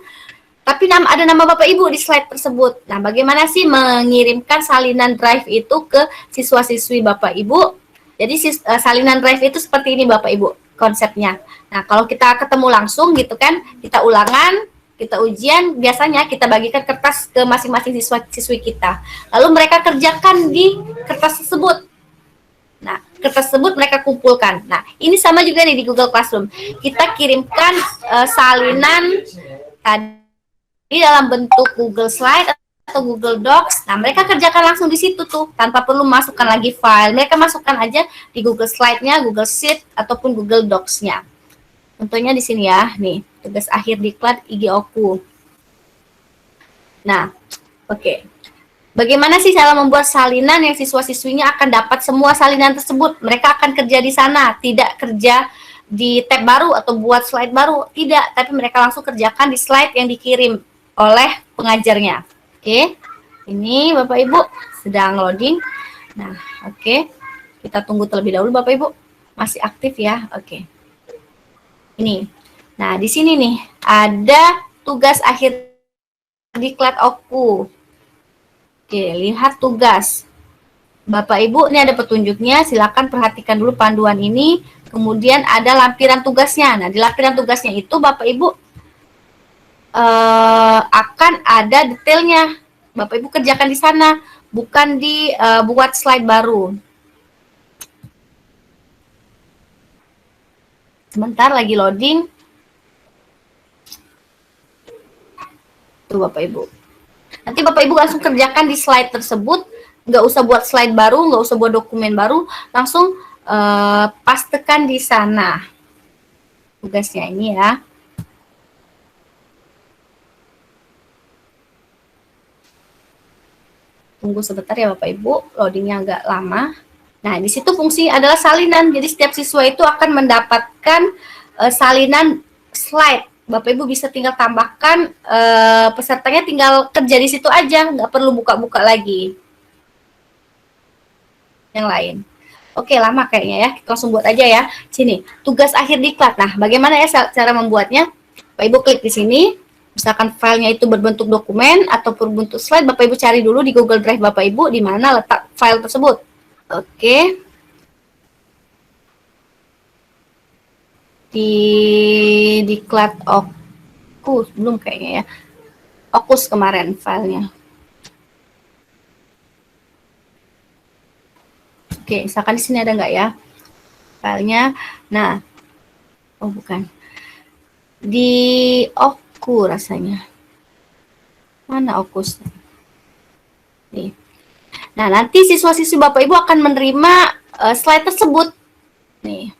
tapi ada nama Bapak Ibu di slide tersebut. Nah, bagaimana sih mengirimkan salinan drive itu ke siswa-siswi Bapak Ibu? Jadi salinan drive itu seperti ini Bapak Ibu konsepnya. Nah, kalau kita ketemu langsung gitu kan, kita ulangan, kita ujian, biasanya kita bagikan kertas ke masing-masing siswa-siswi kita. Lalu mereka kerjakan di kertas tersebut. Nah, kertas tersebut mereka kumpulkan. Nah, ini sama juga nih di Google Classroom. Kita kirimkan salinan tadi dalam bentuk Google Slide atau Google Docs. Nah, mereka kerjakan langsung di situ tuh, tanpa perlu masukkan lagi file. Mereka masukkan aja di Google Slide-nya, Google Sheet, ataupun Google Docs-nya. Contohnya di sini ya, nih, tugas akhir diklat IG Oku. Nah, oke. Bagaimana sih cara membuat salinan yang siswa-siswinya akan dapat semua salinan tersebut? Mereka akan kerja di sana, tidak kerja di tab baru atau buat slide baru, tidak, tapi mereka langsung kerjakan di slide yang dikirim oleh pengajarnya. Oke, ini Bapak Ibu sedang loading. Nah, oke, kita tunggu terlebih dahulu Bapak Ibu, masih aktif ya. Oke, ini. Nah, di sini nih ada tugas akhir diklat Oku. Oke, lihat tugas. Bapak Ibu, ini ada petunjuknya, silakan perhatikan dulu panduan ini. Kemudian ada lampiran tugasnya. Nah, di lampiran tugasnya itu Bapak Ibu akan ada detailnya. Bapak Ibu kerjakan di sana, bukan di buat slide baru. Sebentar lagi loading. Tuh Bapak Ibu. Nanti Bapak Ibu langsung kerjakan di slide tersebut, nggak usah buat slide baru, nggak usah buat dokumen baru, langsung pastekan di sana tugasnya ini ya. Tunggu sebentar ya Bapak Ibu, loadingnya agak lama. Nah, di situ fungsi adalah salinan. Jadi setiap siswa itu akan mendapatkan salinan slide. Bapak Ibu bisa tinggal tambahkan pesertanya, tinggal kerja di situ aja, nggak perlu buka-buka lagi. Yang lain. Oke, lama kayaknya ya. Kita langsung buat aja ya. Sini, tugas akhir diklat. Nah, bagaimana ya cara membuatnya? Bapak Ibu klik di sini. Misalkan filenya itu berbentuk dokumen atau berbentuk slide, Bapak Ibu cari dulu di Google Drive Bapak Ibu di mana letak file tersebut. Oke. Diklat Oku belum kayaknya ya. Okus kemarin filenya. Oke, misalkan di sini ada nggak ya filenya? Nah, oh bukan. Di Oku rasanya. Mana Okus? Nih. Nah, nanti siswa-siswi Bapak Ibu akan menerima slide tersebut. Nih.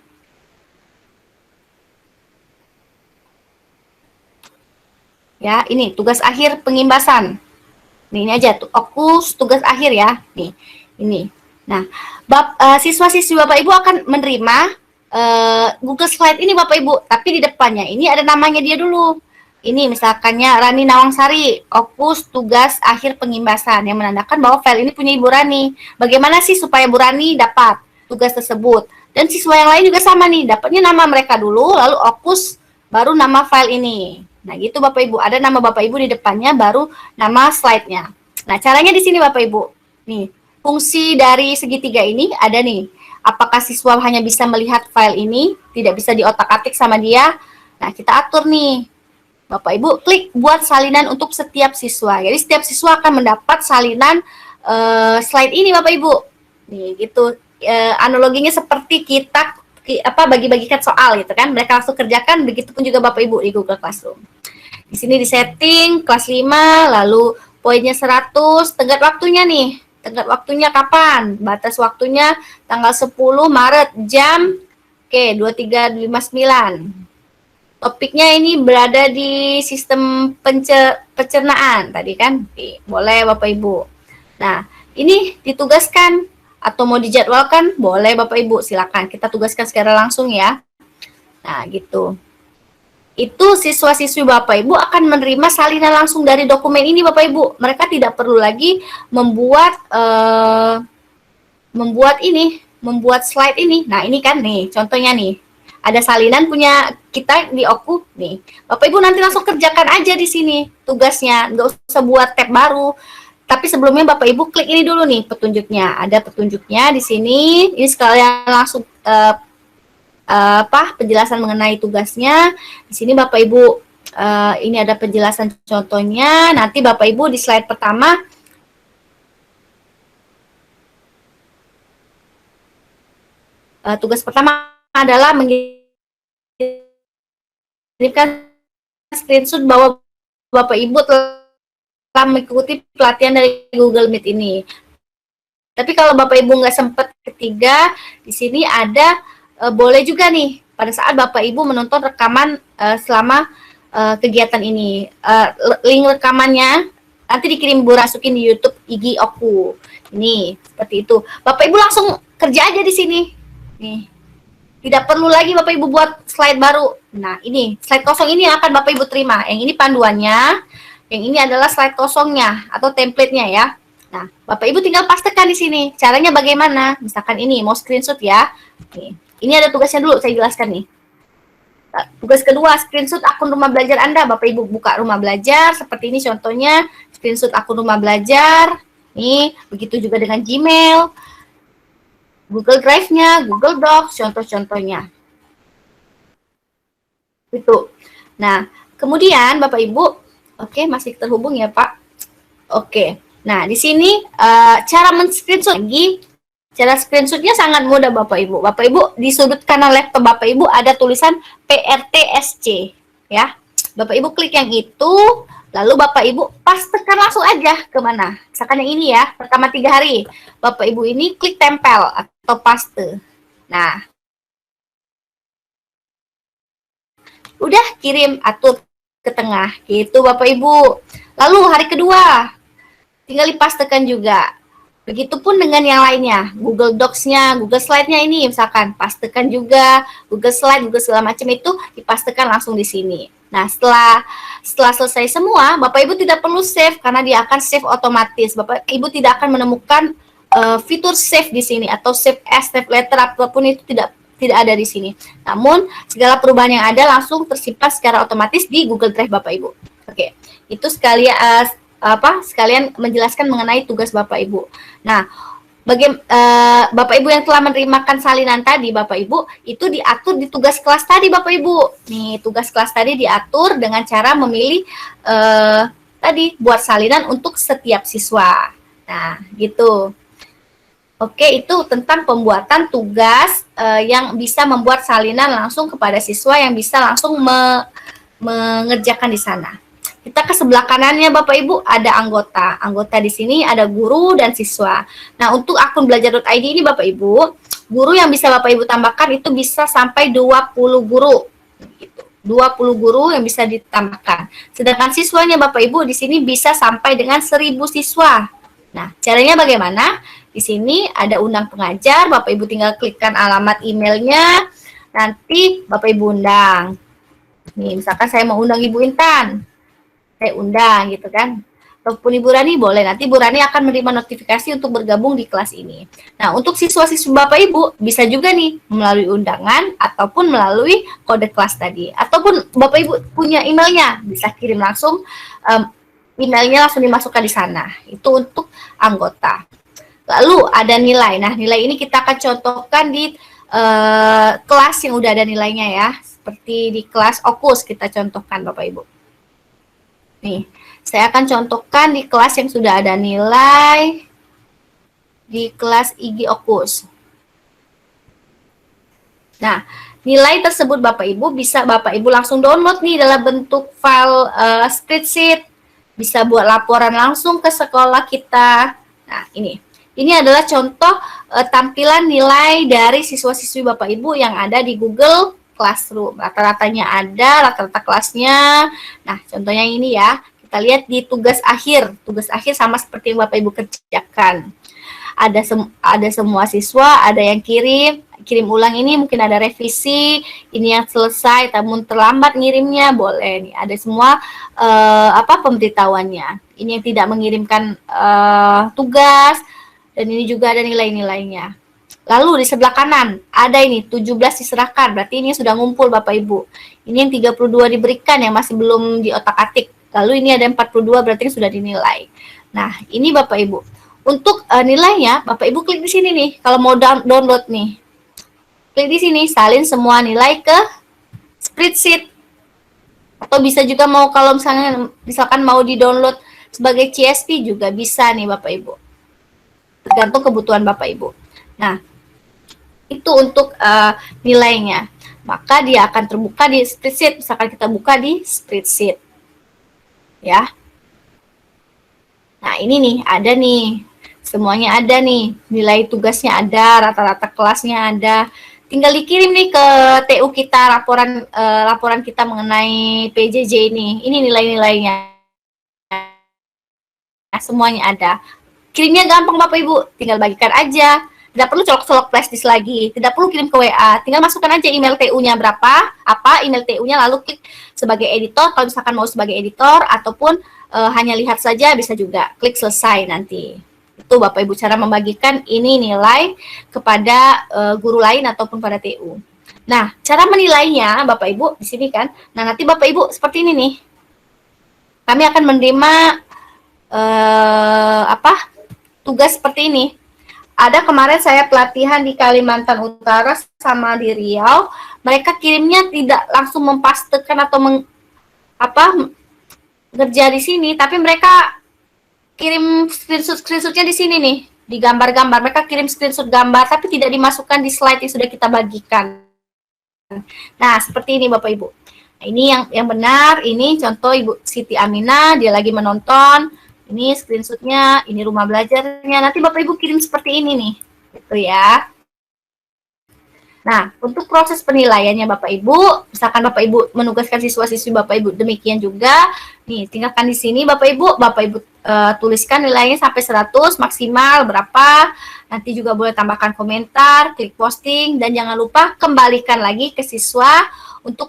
Ya, ini tugas akhir pengimbasan. Nih, ini aja tuh Okus tugas akhir ya. Nih, ini. Nah, siswa-siswi Bapak Ibu akan menerima Google Slide ini Bapak Ibu, tapi di depannya ini ada namanya dia dulu. Ini misalkannya Rani Nawangsari, Okus tugas akhir pengimbasan, yang menandakan bahwa file ini punya Ibu Rani. Bagaimana sih supaya Bu Rani dapat tugas tersebut? Dan siswa yang lain juga sama nih, dapatnya nama mereka dulu, lalu Okus, baru nama file ini. Nah, gitu Bapak Ibu, ada nama Bapak Ibu di depannya, baru nama slide-nya. Nah, caranya di sini Bapak Ibu. Nih, fungsi dari segitiga ini ada nih. Apakah siswa hanya bisa melihat file ini, tidak bisa diotak-atik sama dia? Nah, kita atur nih. Bapak Ibu klik buat salinan untuk setiap siswa. Jadi setiap siswa akan mendapat salinan slide ini Bapak Ibu. Nih, gitu. Analoginya seperti kita bagi-bagikan soal gitu kan. Mereka langsung kerjakan, begitupun juga Bapak Ibu di Google Classroom. Di sini di setting kelas 5, lalu poinnya 100, tenggat waktunya nih. Tenggat waktunya kapan? Batas waktunya tanggal 10 Maret jam 23.59. Topiknya ini berada di sistem pencernaan tadi kan? Boleh Bapak Ibu. Nah, ini ditugaskan atau mau dijadwalkan? Boleh Bapak Ibu, silakan. Kita tugaskan secara langsung ya. Nah, gitu. Itu siswa-siswi Bapak Ibu akan menerima salinan langsung dari dokumen ini Bapak Ibu. Mereka tidak perlu lagi membuat membuat slide ini. Nah, ini kan nih contohnya nih. Ada salinan punya kita di Oku nih. Bapak Ibu nanti langsung kerjakan aja di sini tugasnya, nggak usah buat tab baru. Tapi sebelumnya Bapak Ibu klik ini dulu nih petunjuknya. Ada petunjuknya di sini. Ini sekalian langsung penjelasan mengenai tugasnya. Di sini Bapak Ibu ini ada penjelasan contohnya. Nanti Bapak Ibu di slide pertama tugas pertama adalah mengirimkan screenshot bahwa Bapak Ibu telah mengikuti pelatihan dari Google Meet ini. Tapi kalau Bapak Ibu nggak sempat ketiga, di sini ada boleh juga nih pada saat Bapak Ibu menonton rekaman selama kegiatan ini. Link rekamannya nanti dikirim Bu masukin di YouTube Igi Oku. Ini seperti itu. Bapak Ibu langsung kerja aja di sini. Nih. Tidak perlu lagi Bapak Ibu buat slide baru. Nah, ini slide kosong ini akan Bapak Ibu terima. Yang ini panduannya, yang ini adalah slide kosongnya atau template-nya ya. Nah, Bapak Ibu tinggal pastekan di sini. Caranya bagaimana? Misalkan ini mau screenshot ya. Nih. Ini ada tugasnya dulu, saya jelaskan nih. Tugas kedua, screenshot akun rumah belajar Anda. Bapak Ibu buka rumah belajar, seperti ini contohnya, screenshot akun rumah belajar. Nih, begitu juga dengan Gmail, Google Drive-nya, Google Docs, contoh-contohnya. Itu. Nah, kemudian Bapak Ibu, oke, masih terhubung ya Pak? Oke. Nah, di sini cara men-screenshot lagi. Cara screenshotnya sangat mudah Bapak Ibu. Bapak Ibu di sudut kanan laptop Bapak Ibu ada tulisan PRTSC ya. Bapak Ibu klik yang itu, lalu Bapak Ibu pastekan langsung aja ke mana. Misalkan yang ini ya, pertama 3 hari. Bapak Ibu ini klik tempel atau paste. Nah, udah kirim atur ke tengah gitu Bapak Ibu. Lalu hari kedua tinggal dipastekan juga. Begitupun dengan yang lainnya, Google Docs-nya, Google Slide-nya ini misalkan pastekan juga, Google Slide, Google segala macam itu dipastekan langsung di sini. Nah, setelah selesai semua, Bapak Ibu tidak perlu save karena dia akan save otomatis. Bapak Ibu tidak akan menemukan fitur save di sini atau save as, save letter apapun itu tidak ada di sini. Namun segala perubahan yang ada langsung tersimpan secara otomatis di Google Drive Bapak Ibu. Oke, itu sekalian menjelaskan mengenai tugas Bapak Ibu. Nah, Bapak Ibu yang telah menerimakan salinan tadi, Bapak Ibu, itu diatur di tugas kelas tadi, Bapak Ibu. Nih, tugas kelas tadi diatur dengan cara memilih tadi buat salinan untuk setiap siswa. Nah, gitu. Oke, itu tentang pembuatan tugas yang bisa membuat salinan langsung kepada siswa yang bisa langsung mengerjakan di sana. Kita ke sebelah kanannya Bapak Ibu ada anggota. Anggota di sini ada guru dan siswa. Nah, untuk akun belajar.id ini Bapak Ibu, guru yang bisa Bapak Ibu tambahkan itu bisa sampai 20 guru. Gitu. 20 guru yang bisa ditambahkan. Sedangkan siswanya Bapak Ibu di sini bisa sampai dengan 1000 siswa. Nah, caranya bagaimana? Di sini ada undang pengajar, Bapak Ibu tinggal klikkan alamat emailnya, nanti Bapak Ibu undang. Nih, misalkan saya mau undang Ibu Intan. Saya undang gitu kan. Ataupun Ibu Rani boleh, nanti Ibu Rani akan menerima notifikasi untuk bergabung di kelas ini. Nah, untuk siswa-siswa Bapak Ibu bisa juga nih melalui undangan ataupun melalui kode kelas tadi. Ataupun Bapak Ibu punya emailnya, bisa kirim langsung emailnya langsung dimasukkan di sana. Itu untuk anggota. Lalu ada nilai. Nah, nilai ini kita akan contohkan di kelas yang udah ada nilainya ya. Seperti di kelas Opus kita contohkan Bapak Ibu. Nih, saya akan contohkan di kelas yang sudah ada nilai di kelas IG Opus. Nah, nilai tersebut Bapak Ibu bisa Bapak Ibu langsung download nih dalam bentuk file spreadsheet. Bisa buat laporan langsung ke sekolah kita. Nah, ini adalah contoh tampilan nilai dari siswa-siswi Bapak Ibu yang ada di Google Classroom. Rata-ratanya ada, rata-rata kelasnya. Nah, contohnya ini ya. Kita lihat di tugas akhir. Tugas akhir sama seperti yang Bapak Ibu kerjakan. Ada semua siswa, ada yang kirim ulang ini, mungkin ada revisi, ini yang selesai, namun terlambat ngirimnya, boleh nih. Ada semua pemberitahuannya. Ini yang tidak mengirimkan tugas, dan ini juga ada nilai-nilainya. Lalu di sebelah kanan ada ini 17 diserahkan, berarti ini sudah ngumpul Bapak Ibu. Ini yang 32 diberikan yang masih belum diotak-atik. Lalu ini ada 42 berarti sudah dinilai. Nah, ini Bapak Ibu. Untuk nilainya Bapak Ibu klik di sini nih kalau mau download nih. Klik di sini salin semua nilai ke spreadsheet. Atau bisa juga mau kalau misalkan mau di-download sebagai CSV juga bisa nih Bapak Ibu. Tergantung kebutuhan Bapak Ibu. Nah, itu untuk nilainya. Maka dia akan terbuka di spreadsheet. Misalkan kita buka di spreadsheet. ya. Nah, ini nih, ada nih. Semuanya ada nih. Nilai tugasnya ada, rata-rata kelasnya ada. Tinggal dikirim nih ke TU kita laporan kita mengenai PJJ ini. Ini nilai-nilainya. Nah, semuanya ada. Kirimnya gampang Bapak Ibu, tinggal bagikan aja. Tidak perlu colok-colok flashdisk lagi, tidak perlu kirim ke WA, tinggal masukkan aja email TU-nya berapa, apa email TU-nya, lalu klik sebagai editor, kalau misalkan mau sebagai editor, ataupun hanya lihat saja bisa juga, klik selesai nanti. Itu Bapak Ibu cara membagikan ini nilai kepada guru lain ataupun pada TU. Nah, cara menilainya Bapak Ibu di sini kan. Nah, nanti Bapak Ibu seperti ini nih. Kami akan menerima tugas seperti ini. Ada kemarin saya pelatihan di Kalimantan Utara sama di Riau, mereka kirimnya tidak langsung mempastekan atau kerja di sini, tapi mereka kirim screenshotnya di sini nih, di gambar-gambar. Mereka kirim screenshot gambar, tapi tidak dimasukkan di slide yang sudah kita bagikan. Nah, seperti ini Bapak Ibu. Nah, ini yang benar, ini contoh Ibu Siti Aminah, dia lagi menonton. Ini screenshotnya, ini rumah belajarnya. Nanti Bapak Ibu kirim seperti ini nih, gitu ya. Nah, untuk proses penilaiannya Bapak Ibu, misalkan Bapak Ibu menugaskan siswa-siswi Bapak Ibu demikian juga, nih tinggalkan di sini Bapak Ibu tuliskan nilainya sampai 100 maksimal berapa. Nanti juga boleh tambahkan komentar, klik posting, dan jangan lupa kembalikan lagi ke siswa untuk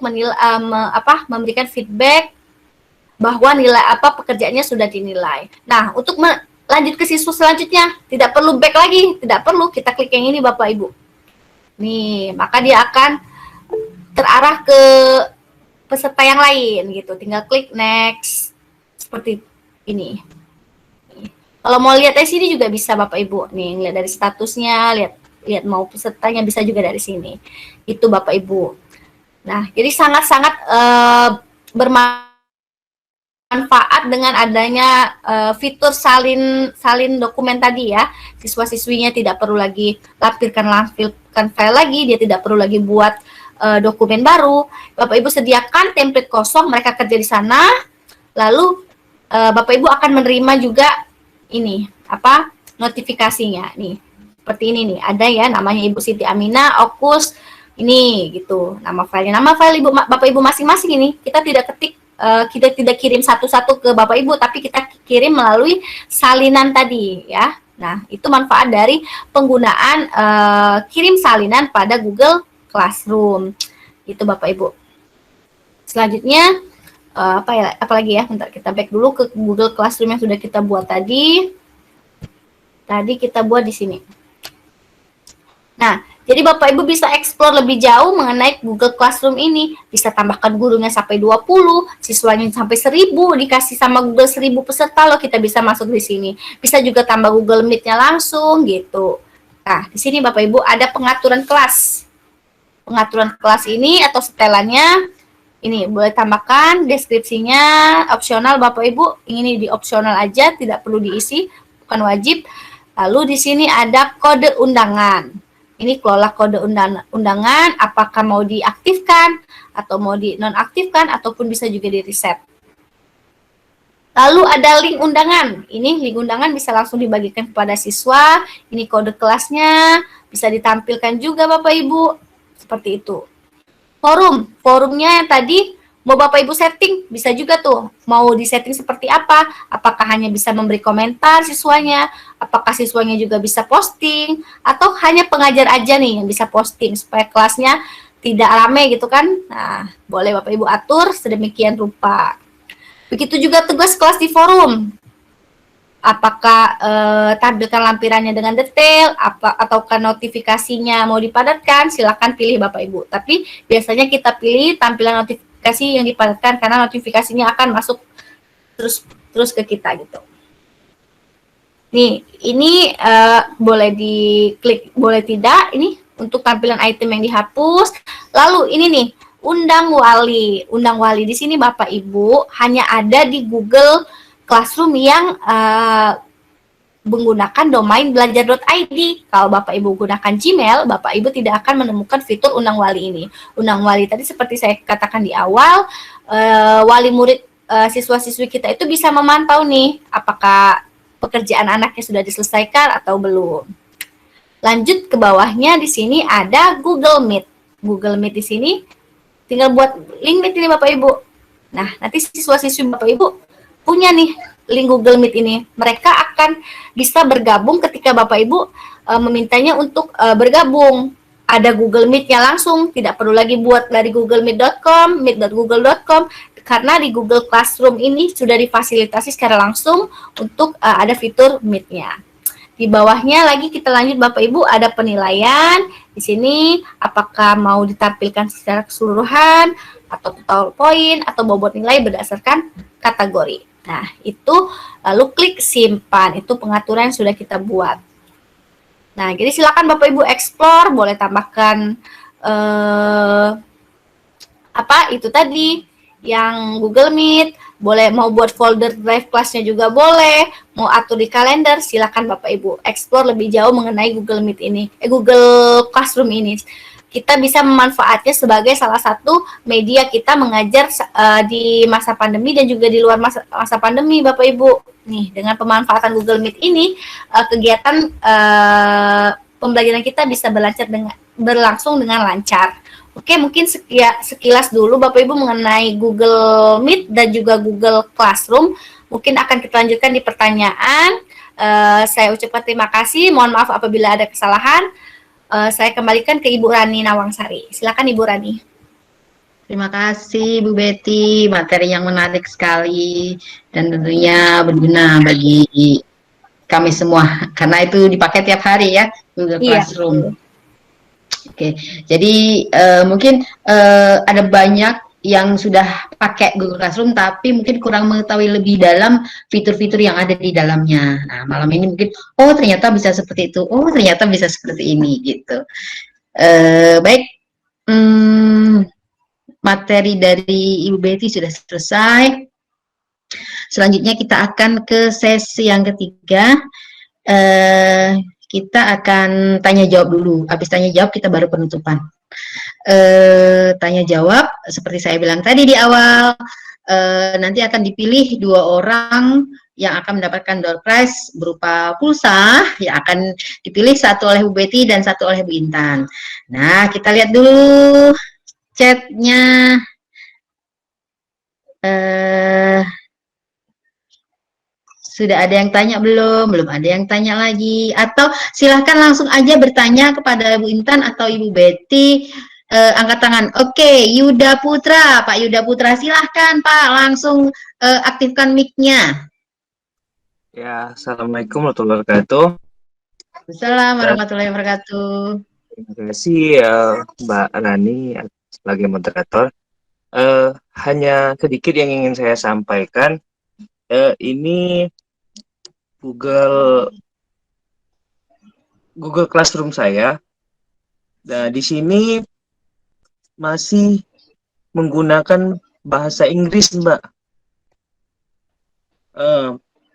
memberikan feedback bahwa nilai pekerjaannya sudah dinilai. Nah, untuk lanjut ke siswa selanjutnya, tidak perlu back lagi, tidak perlu, kita klik yang ini Bapak Ibu. Nih, maka dia akan terarah ke peserta yang lain gitu. Tinggal klik next, seperti ini. Kalau mau lihat dari sini juga bisa Bapak Ibu. Nih, lihat dari statusnya, lihat mau pesertanya bisa juga dari sini. Itu Bapak Ibu. Nah, jadi sangat-sangat bermanfaat dengan adanya fitur salin dokumen tadi ya. Siswa-siswinya tidak perlu lagi lampirkan file lagi, dia tidak perlu lagi buat dokumen baru. Bapak Ibu sediakan template kosong, mereka kerja di sana. Lalu Bapak Ibu akan menerima juga ini notifikasinya nih. Seperti ini nih, ada ya namanya Ibu Siti Aminah, Okus ini gitu. Nama file Bapak Ibu masing-masing ini kita tidak ketik. Kita tidak kirim satu-satu ke Bapak Ibu, tapi kita kirim melalui salinan tadi ya. Nah, itu manfaat dari penggunaan kirim salinan pada Google Classroom. Itu Bapak Ibu. Selanjutnya apalagi ya? Bentar kita back dulu ke Google Classroom yang sudah kita buat tadi. Tadi kita buat di sini. Nah, jadi Bapak Ibu bisa explore lebih jauh mengenai Google Classroom ini. Bisa tambahkan gurunya sampai 20, siswanya sampai 1000, dikasih sama Google 1000 peserta loh, kita bisa masuk di sini. Bisa juga tambah Google Meet-nya langsung gitu. Nah, di sini Bapak Ibu ada pengaturan kelas. Pengaturan kelas ini atau setelannya ini boleh tambahkan deskripsinya, opsional Bapak Ibu. Ini di opsional aja, tidak perlu diisi, bukan wajib. Lalu di sini ada kode undangan. Ini kelola kode undangan, apakah mau diaktifkan, atau mau dinonaktifkan, ataupun bisa juga di-reset. Lalu ada link undangan. Ini link undangan bisa langsung dibagikan kepada siswa. Ini kode kelasnya, bisa ditampilkan juga Bapak Ibu. Seperti itu. Forumnya yang tadi, mau Bapak Ibu setting, bisa juga tuh. Mau disetting seperti apa? Apakah hanya bisa memberi komentar siswanya? Apakah siswanya juga bisa posting? Atau hanya pengajar aja nih yang bisa posting supaya kelasnya tidak rame gitu kan? Nah, boleh Bapak Ibu atur sedemikian rupa. Begitu juga tugas kelas di forum. Apakah tampilkan lampirannya dengan detail, ataukah notifikasinya mau dipadatkan? Silakan pilih Bapak Ibu. Tapi biasanya kita pilih tampilan notifikasi yang dipadatkan karena notifikasinya akan masuk terus ke kita gitu. Nih, ini boleh diklik, boleh tidak. Ini untuk tampilan item yang dihapus. Lalu ini nih, undang wali. Undang wali di sini Bapak Ibu hanya ada di Google Classroom yang menggunakan domain belajar.id. Kalau Bapak Ibu gunakan Gmail, Bapak Ibu tidak akan menemukan fitur undang wali ini. Undang wali tadi seperti saya katakan di awal, wali murid siswa-siswi kita itu bisa memantau nih apakah pekerjaan anaknya sudah diselesaikan atau belum. Lanjut ke bawahnya, di sini ada Google Meet. Google Meet di sini tinggal buat link Meet ini Bapak Ibu. Nah, nanti siswa-siswi Bapak Ibu punya nih link Google Meet ini. Mereka akan bisa bergabung ketika Bapak Ibu memintanya untuk bergabung. Ada Google Meet-nya langsung, tidak perlu lagi buat dari googlemeet.com, meet.google.com, karena di Google Classroom ini sudah difasilitasi secara langsung untuk ada fitur Meet-nya. Di bawahnya lagi kita lanjut Bapak Ibu, ada penilaian. Di sini apakah mau ditampilkan secara keseluruhan atau total poin atau bobot nilai berdasarkan kategori. Nah, itu lalu klik simpan. Itu pengaturan yang sudah kita buat. Nah, jadi silakan Bapak Ibu explore, boleh tambahkan itu tadi yang Google Meet, boleh mau buat folder drive kelasnya juga boleh, mau atur di kalender, silakan Bapak Ibu explore lebih jauh mengenai Google Meet ini, Google Classroom ini. Kita bisa memanfaatnya sebagai salah satu media kita mengajar di masa pandemi dan juga di luar masa pandemi Bapak Ibu. Nih, dengan pemanfaatan Google Meet ini, kegiatan pembelajaran kita bisa berlangsung dengan lancar. Oke, mungkin sekilas dulu Bapak Ibu mengenai Google Meet dan juga Google Classroom. Mungkin akan kita lanjutkan di pertanyaan. Saya ucapkan terima kasih. Mohon maaf apabila ada kesalahan. Saya kembalikan ke Ibu Rani Nawangsari. Silakan Ibu Rani. Terima kasih Bu Betty, materi yang menarik sekali dan tentunya berguna bagi kami semua karena itu dipakai tiap hari ya Google Classroom. Oke, jadi mungkin ada banyak yang sudah pakai Google Classroom tapi mungkin kurang mengetahui lebih dalam fitur-fitur yang ada di dalamnya. Nah, malam ini mungkin oh ternyata bisa seperti itu, oh ternyata bisa seperti ini gitu. Baik, materi dari Ibu Betty sudah selesai. Selanjutnya kita akan ke sesi yang ketiga. Kita akan tanya jawab dulu. Habis tanya jawab kita baru penutupan. Tanya jawab seperti saya bilang tadi di awal, nanti akan dipilih 2 orang yang akan mendapatkan door prize berupa pulsa yang akan dipilih, satu oleh Bu Betty dan satu oleh Bu Intan. Nah, kita lihat dulu chatnya. Sudah ada yang tanya belum? Belum ada yang tanya lagi. Atau silahkan langsung aja bertanya kepada Bu Intan atau Ibu Betty. Angkat tangan. Oke, Yuda Putra. Pak Yuda Putra, silahkan Pak. Langsung aktifkan mic-nya. Ya, Assalamualaikum warahmatullahi wabarakatuh. Assalamualaikum warahmatullahi wabarakatuh. Terima kasih Mbak Rani sebagai moderator. Hanya sedikit yang ingin saya sampaikan. Ini Google Classroom saya. Nah, di sini masih menggunakan bahasa Inggris, Mbak.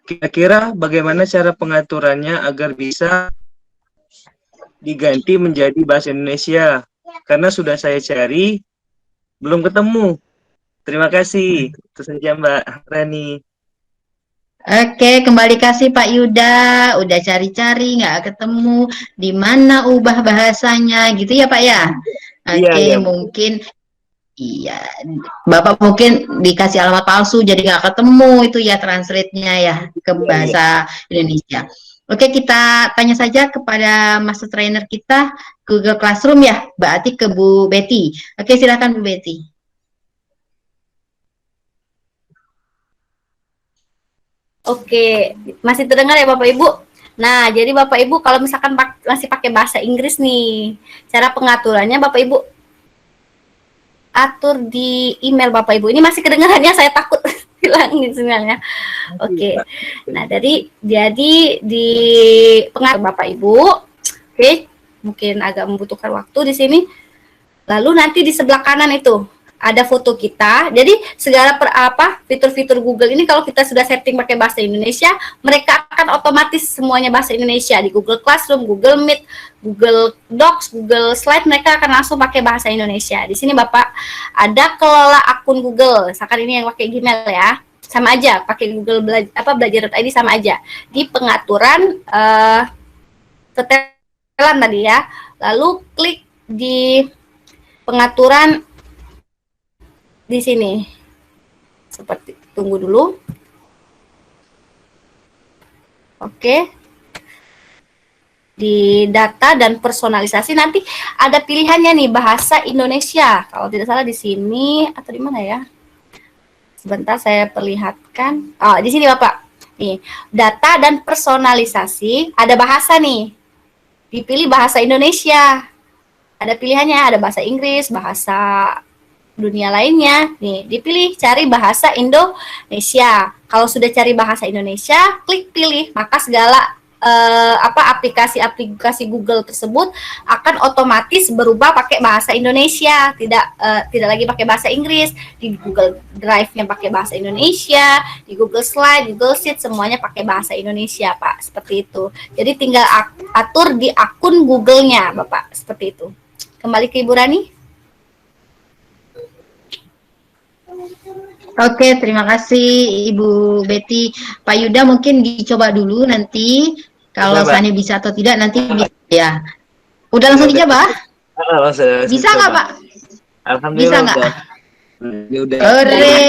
Kira-kira bagaimana cara pengaturannya agar bisa diganti menjadi bahasa Indonesia? Karena sudah saya cari, belum ketemu. Terima kasih. Itu saja Mbak Rani. Oke, kembali kasih Pak Yuda. Udah cari-cari, nggak ketemu. Di mana ubah bahasanya, gitu ya Pak ya? Oke, mungkin iya. Bapak mungkin dikasih alamat palsu, jadi nggak ketemu itu ya translate-nya ya ke bahasa Indonesia. Oke, kita tanya saja kepada master trainer kita Google Classroom ya, berarti ke Bu Betty. Oke, silakan Bu Betty. Oke, masih terdengar ya Bapak Ibu? Nah, jadi Bapak Ibu kalau misalkan masih pakai bahasa Inggris nih, cara pengaturannya Bapak Ibu atur di email Bapak Ibu. Ini masih kedengarannya, saya takut hilang sinyalnya. Oke. Nah, jadi di pengatur Bapak Ibu, oke, mungkin agak membutuhkan waktu di sini. Lalu nanti di sebelah kanan itu ada foto kita. Jadi segala fitur-fitur Google ini kalau kita sudah setting pakai bahasa Indonesia, mereka akan otomatis semuanya bahasa Indonesia di Google Classroom, Google Meet, Google Docs, Google Slide, mereka akan langsung pakai bahasa Indonesia. Di sini Bapak ada kelola akun Google. Misalkan ini yang pakai Gmail ya. Sama aja pakai Google belajar.id sama aja. Di pengaturan setelan tadi ya. Lalu klik di pengaturan di sini. Seperti tunggu dulu. Oke. Di data dan personalisasi nanti ada pilihannya nih bahasa Indonesia. Kalau tidak salah di sini atau di mana ya? Sebentar saya perlihatkan. Oh, di sini Bapak. Nih, data dan personalisasi ada bahasa nih. Dipilih bahasa Indonesia. Ada pilihannya, ada bahasa Inggris, bahasa dunia lainnya. Nih, dipilih cari bahasa Indonesia. Kalau sudah cari bahasa Indonesia, klik pilih, maka segala aplikasi-aplikasi Google tersebut akan otomatis berubah pakai bahasa Indonesia, tidak lagi pakai bahasa Inggris. Di Google Drive-nya pakai bahasa Indonesia, di Google Slide, Google Sheet semuanya pakai bahasa Indonesia, Pak. Seperti itu. Jadi tinggal atur di akun Google-nya, Bapak. Seperti itu. Kembali ke Ibu Rani. Oke, terima kasih Ibu Betty. Pak Yuda mungkin dicoba dulu nanti. Kalau misalnya bisa atau tidak nanti bisa ya. Udah langsung dicoba? Bisa nggak Pak? Alhamdulillah. Bisa nggak? Udah. Ore.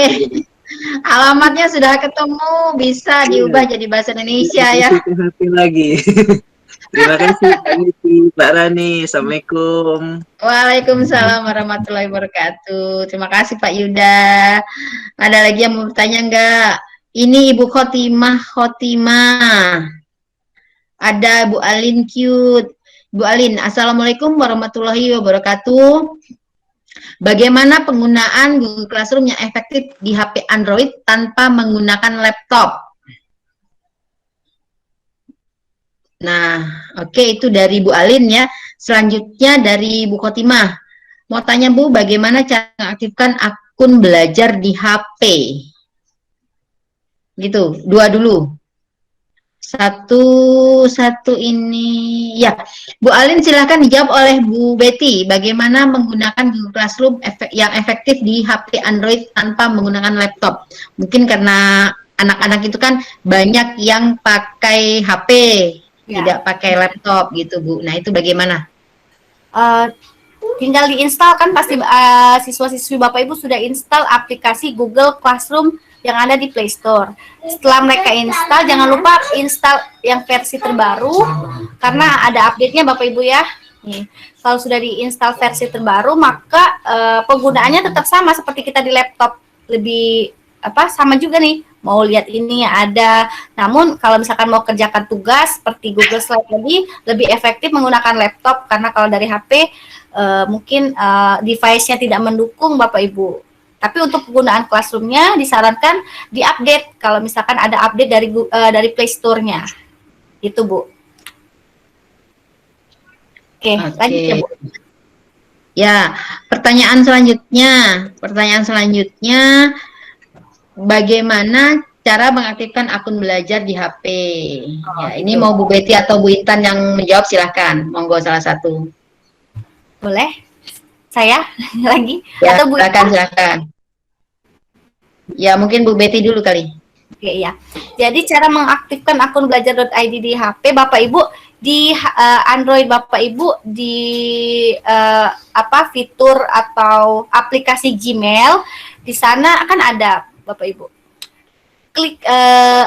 Alamatnya sudah ketemu, bisa diubah jadi bahasa Indonesia ya. Hati lagi. Terima kasih Mbak Rani. Assalamualaikum. Waalaikumsalam warahmatullahi wabarakatuh. Terima kasih Pak Yuda. Ada lagi yang mau bertanya nggak? Ini Ibu Khotimah. Ada Bu Alin Cute. Bu Alin, Assalamualaikum warahmatullahi wabarakatuh. Bagaimana penggunaan Google Classroom yang efektif di HP Android tanpa menggunakan laptop? Nah, oke, itu dari Bu Alin ya. Selanjutnya dari Bu Khotimah. Mau tanya Bu, bagaimana cara mengaktifkan akun belajar di HP? Gitu, dua dulu. Satu ini ya, Bu Alin silahkan dijawab oleh Bu Betty. Bagaimana menggunakan Google Classroom yang efektif di HP Android tanpa menggunakan laptop? Mungkin karena anak-anak itu kan banyak yang pakai HP, tidak pakai laptop gitu Bu. Nah itu bagaimana? Tinggal diinstal kan pasti siswa-siswi Bapak Ibu sudah install aplikasi Google Classroom yang ada di Play Store. Setelah mereka install, jangan lupa install yang versi terbaru karena ada update-nya Bapak Ibu ya. Nih, kalau sudah diinstal versi terbaru, maka penggunaannya tetap sama seperti kita di laptop. Lebih sama juga nih. Mau lihat ini ada. Namun kalau misalkan mau kerjakan tugas seperti Google Slide tadi, lebih efektif menggunakan laptop karena kalau dari HP mungkin device-nya tidak mendukung Bapak Ibu. Tapi untuk penggunaan Classroom-nya disarankan diupdate kalau misalkan ada update dari Play Store-nya. Itu Bu. Oke, lanjut ya Bu. Ya, pertanyaan selanjutnya, bagaimana cara mengaktifkan akun belajar di HP? Ya, ini mau Bu Betty atau Bu Intan yang menjawab silahkan, monggo salah satu. Boleh? Saya lagi? Ya, atau Bu Intan? silakan. Ya, mungkin Bu Betty dulu kali. Oke, ya. Jadi cara mengaktifkan akun belajar.id di HP Bapak Ibu di Android Bapak Ibu di fitur atau aplikasi Gmail di sana akan ada Bapak Ibu. Klik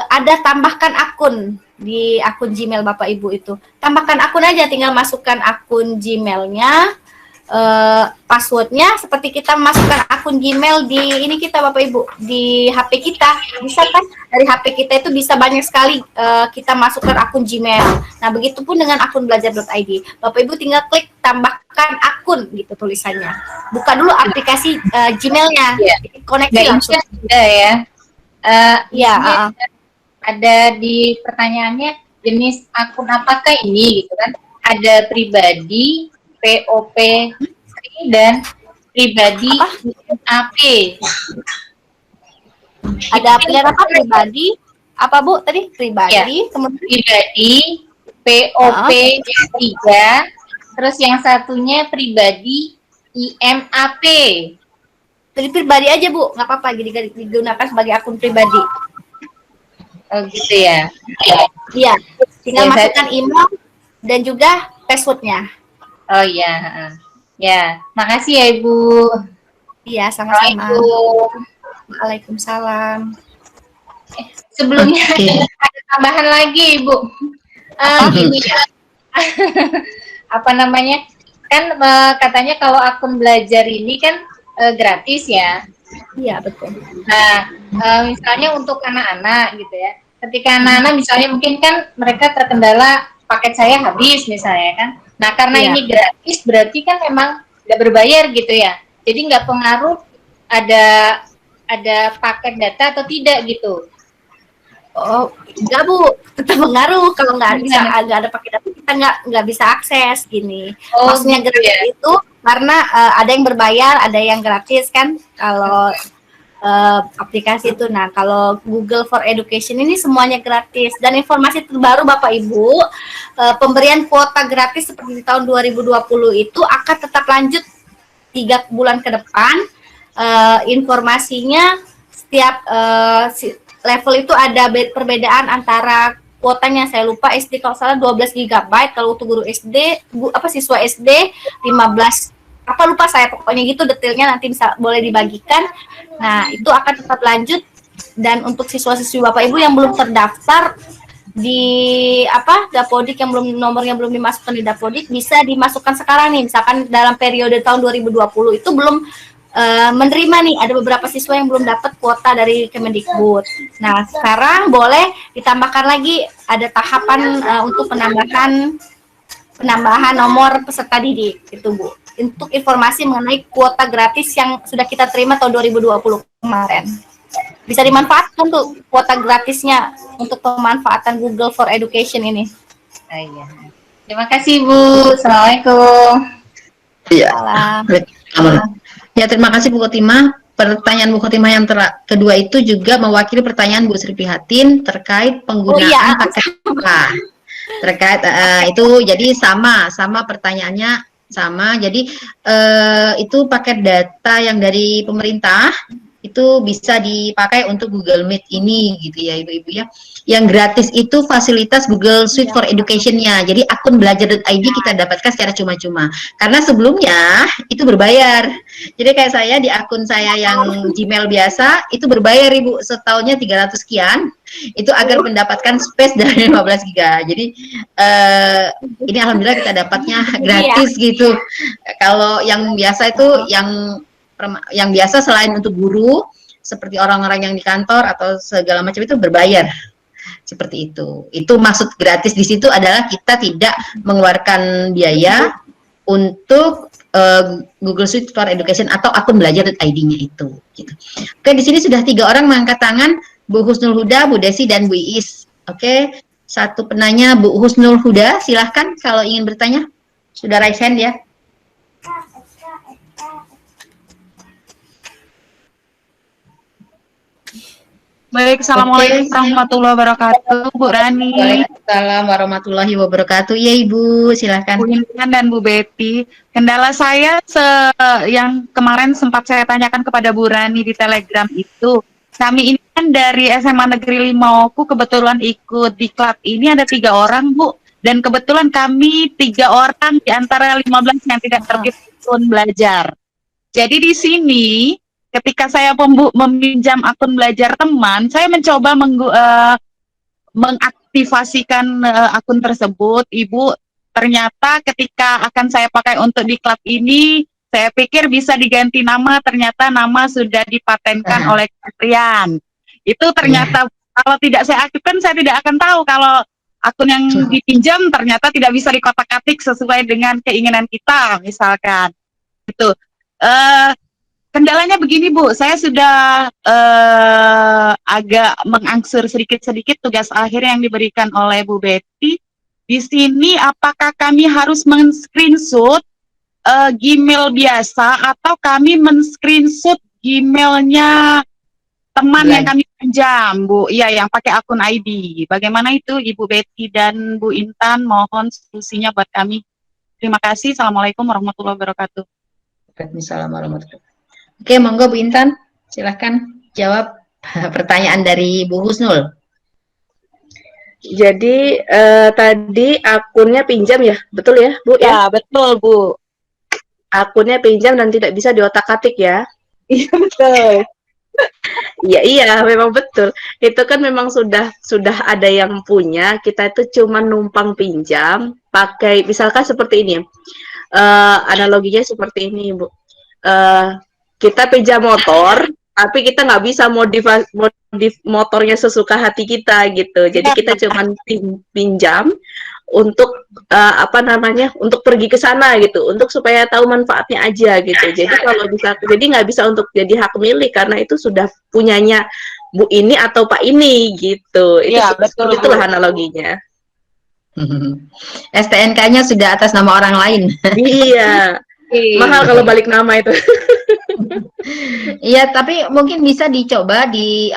ada tambahkan akun di akun Gmail Bapak Ibu itu. Tambahkan akun aja, tinggal masukkan akun Gmail-nya. Passwordnya seperti kita masukkan akun Gmail di ini kita Bapak Ibu di HP kita, bisa kan dari HP kita itu bisa banyak sekali kita masukkan akun Gmail. Nah begitupun dengan akun belajar.id, Bapak Ibu tinggal klik tambahkan akun gitu tulisannya, buka dulu aplikasi Gmailnya, koneksi langsung. Ada ya, ada di pertanyaannya jenis akun apakah ini gitu kan, ada pribadi, POP dan pribadi AP. Ada pilihan apa? Pribadi. Apa Bu tadi? Pribadi. Kemudian Pribadi, POP-nya 3, terus yang satunya pribadi IMAP. jadi pribadi aja Bu, nggak apa-apa. Jadi digunakan sebagai akun pribadi. Oh gitu ya. Iya. Tinggal Ya, masukkan email dan juga passwordnya. Oh iya. Ya, makasih ya Ibu. Iya, sama-sama. Assalamualaikum. Waalaikumsalam. Sebelumnya ada tambahan lagi Ibu. Gini ya. Apa namanya? Kan katanya kalau akun belajar ini kan gratis ya. Iya, betul. Nah, misalnya untuk anak-anak gitu ya. Ketika anak-anak misalnya mungkin kan mereka terkendala paket saya habis misalnya kan. Nah, karena ini gratis berarti kan memang nggak berbayar gitu ya. Jadi nggak pengaruh ada paket data atau tidak gitu. Oh, enggak Bu, tetap mengaruh. Kalau nggak bisa ada paket data kita nggak bisa akses gini. Oh, maksudnya gitu gratis ya. itu karena ada yang berbayar, ada yang gratis kan. Kalau aplikasi itu, nah kalau Google for Education ini semuanya gratis. Dan informasi terbaru Bapak Ibu, pemberian kuota gratis seperti di tahun 2020 itu akan tetap lanjut 3 bulan ke depan. Informasinya setiap level itu ada perbedaan antara kuotanya, saya lupa SD kalau salah 12 GB, kalau untuk guru SD siswa SD 15, apa lupa saya, pokoknya gitu detailnya nanti bisa boleh dibagikan. Nah, itu akan tetap lanjut. Dan untuk siswa-siswi Bapak Ibu yang belum terdaftar di Dapodik, yang nomornya belum dimasukkan di Dapodik, bisa dimasukkan sekarang nih. Misalkan dalam periode tahun 2020 itu belum menerima nih, ada beberapa siswa yang belum dapat kuota dari Kemendikbud. Nah, sekarang boleh ditambahkan lagi, ada tahapan untuk penambahan nomor peserta didik itu Bu. Untuk informasi mengenai kuota gratis yang sudah kita terima tahun 2020 kemarin. Bisa dimanfaatkan tuh kuota gratisnya untuk pemanfaatan Google for Education ini. Iya. Terima kasih Bu. Assalamualaikum. Iya. Salam. Ya, terima kasih Bu Khotimah. Pertanyaan Bu Khotimah yang kedua itu juga mewakili pertanyaan Bu Sri Prihatin terkait penggunaan paket apa. Terkait itu jadi sama pertanyaannya sama. Jadi itu paket data yang dari pemerintah itu bisa dipakai untuk Google Meet ini gitu ya Ibu-ibu ya. Yang gratis itu fasilitas Google Suite for Education-nya. Jadi akun belajar.id kita dapatkan secara cuma-cuma. Karena sebelumnya itu berbayar. Jadi kayak saya di akun saya yang Gmail biasa itu berbayar Ibu, setahunnya 300 sekian. Itu agar mendapatkan space dari 15 giga. Jadi ini alhamdulillah kita dapatnya gratis gitu. Kalau yang biasa itu yang biasa selain untuk guru seperti orang-orang yang di kantor atau segala macam itu berbayar. Seperti itu. Itu maksud gratis di situ adalah kita tidak mengeluarkan biaya untuk Google Suite for Education atau akun belajar.id-nya itu. Gitu. Oke, di sini sudah 3 orang mengangkat tangan, Bu Husnul Huda, Bu Desi, dan Bu Iis. Oke, satu penanya Bu Husnul Huda, silahkan kalau ingin bertanya. Sudah raise hand ya. Baik, Assalamualaikum warahmatullahi wabarakatuh, Bu Rani. Waalaikumsalam warahmatullahi wabarakatuh. Ya Ibu, silahkan. Bu Intan dan Bu Betty. Kendala saya yang kemarin sempat saya tanyakan kepada Bu Rani di Telegram itu, kami ini kan dari SMA Negeri 5 Oku kebetulan ikut di klub ini ada 3 orang Bu, dan kebetulan kami 3 orang di antara 15 yang tidak terpilih akun belajar. Jadi di sini ketika saya meminjam akun belajar teman, saya mencoba mengaktifasikan akun tersebut, Ibu. Ternyata ketika akan saya pakai untuk di klub ini, saya pikir bisa diganti nama, ternyata nama sudah dipatenkan oleh kementerian. Itu ternyata kalau tidak saya aktifkan, saya tidak akan tahu kalau akun yang dipinjam ternyata tidak bisa dikotak-atik sesuai dengan keinginan kita, misalkan. Itu. Kendalanya begini Bu, saya sudah agak mengangsur sedikit-sedikit tugas akhir yang diberikan oleh Bu Betty. Di sini apakah kami harus men-screenshot Gmail biasa atau kami men-screenshot Gmailnya teman yang kami pinjam, Bu. Iya, yang pakai akun ID. Bagaimana itu, Ibu Betty dan Bu Intan? Mohon solusinya buat kami. Terima kasih. Assalamualaikum warahmatullahi wabarakatuh. Waalaikumsalam warahmatullahi wabarakatuh. Oke, monggo Bu Intan, silahkan jawab pertanyaan dari Bu Husnul. Jadi tadi akunnya pinjam ya, betul ya, Bu? Ya, betul, Bu. Akunnya pinjam dan tidak bisa diotak-atik ya? Iya, betul. Iya, memang betul. Itu kan memang sudah ada yang punya. Kita itu cuma numpang pinjam, pakai misalkan seperti ini. Analoginya seperti ini, Bu. Kita pinjam motor, tapi kita nggak bisa modif motornya sesuka hati kita gitu. Jadi kita cuma pinjam untuk untuk pergi ke sana gitu, untuk supaya tahu manfaatnya aja gitu. Jadi kalau bisa, jadi nggak bisa untuk jadi hak milik karena itu sudah punyanya Bu ini atau Pak ini gitu. Itu Ya, betul, itulah analoginya. STNK-nya sudah atas nama orang lain. Iya. Mahal kalau balik nama itu. Iya, tapi mungkin bisa dicoba di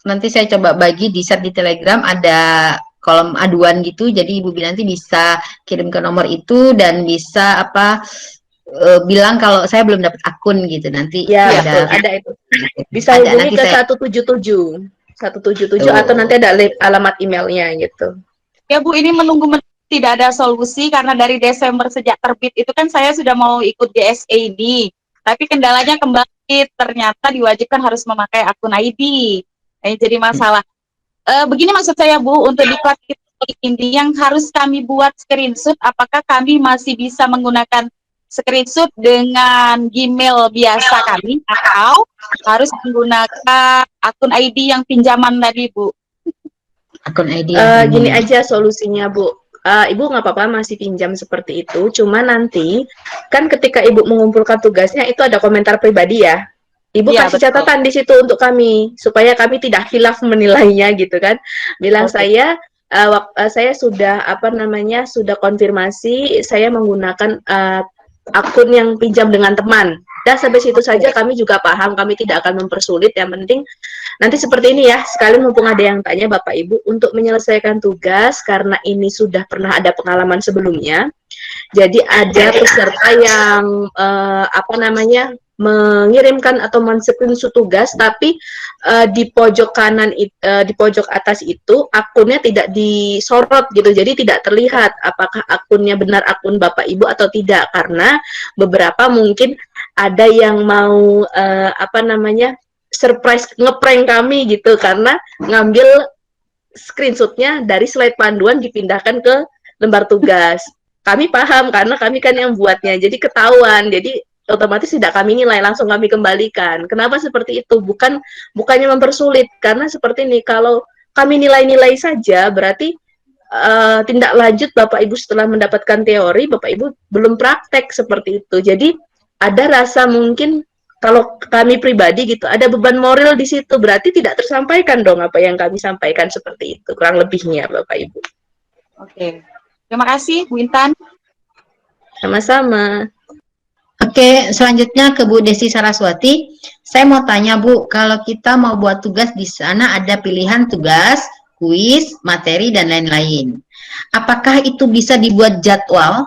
nanti saya coba bagi di share di Telegram, ada kolom aduan gitu, jadi Ibu nanti bisa kirim ke nomor itu dan bisa bilang kalau saya belum dapat akun gitu, nanti ya ada itu. Bisa hubungi ke 177 atau nanti ada alamat emailnya gitu. Ya Bu, ini menunggu tidak ada solusi karena dari Desember sejak terbit itu kan saya sudah mau ikut GSA ini, tapi kendalanya kembali ternyata diwajibkan harus memakai akun ID. Jadi masalah. Begini maksud saya Bu, untuk di kelas ini yang harus kami buat screenshot, apakah kami masih bisa menggunakan screenshot dengan Gmail biasa kami atau harus menggunakan akun ID yang pinjaman tadi Bu? Akun ID. Gini aja solusinya Bu. Ibu nggak apa-apa masih pinjam seperti itu, cuma nanti kan ketika Ibu mengumpulkan tugasnya itu ada komentar pribadi ya. Ibu kasih catatan di situ untuk kami supaya kami tidak khilaf menilainya gitu kan. Bilang saya sudah sudah konfirmasi saya menggunakan akun yang pinjam dengan teman. Dan sampai situ saja kami juga paham, kami tidak akan mempersulit. Yang penting nanti seperti ini ya, sekali mumpung ada yang tanya Bapak Ibu untuk menyelesaikan tugas karena ini sudah pernah ada pengalaman sebelumnya. Jadi ada peserta yang mengirimkan atau men-screenshot tugas, tapi di pojok kanan, di pojok atas itu akunnya tidak disorot gitu, jadi tidak terlihat apakah akunnya benar akun Bapak Ibu atau tidak, karena beberapa mungkin ada yang mau surprise ngeprank kami gitu, karena ngambil screenshotnya dari slide panduan dipindahkan ke lembar tugas. Kami paham karena kami kan yang buatnya, jadi ketahuan, jadi otomatis tidak kami nilai, langsung kami kembalikan. Kenapa seperti itu? Bukannya mempersulit, karena seperti ini, kalau kami nilai-nilai saja, berarti tindak lanjut Bapak Ibu setelah mendapatkan teori, Bapak Ibu belum praktek seperti itu. Jadi ada rasa mungkin kalau kami pribadi gitu, ada beban moral di situ, berarti tidak tersampaikan dong apa yang kami sampaikan seperti itu, kurang lebihnya Bapak Ibu. Oke, terima kasih Bu Intan. Sama-sama. Oke, selanjutnya ke Bu Desi Saraswati. Saya mau tanya Bu, kalau kita mau buat tugas di sana ada pilihan tugas, kuis, materi, dan lain-lain. Apakah itu bisa dibuat jadwal?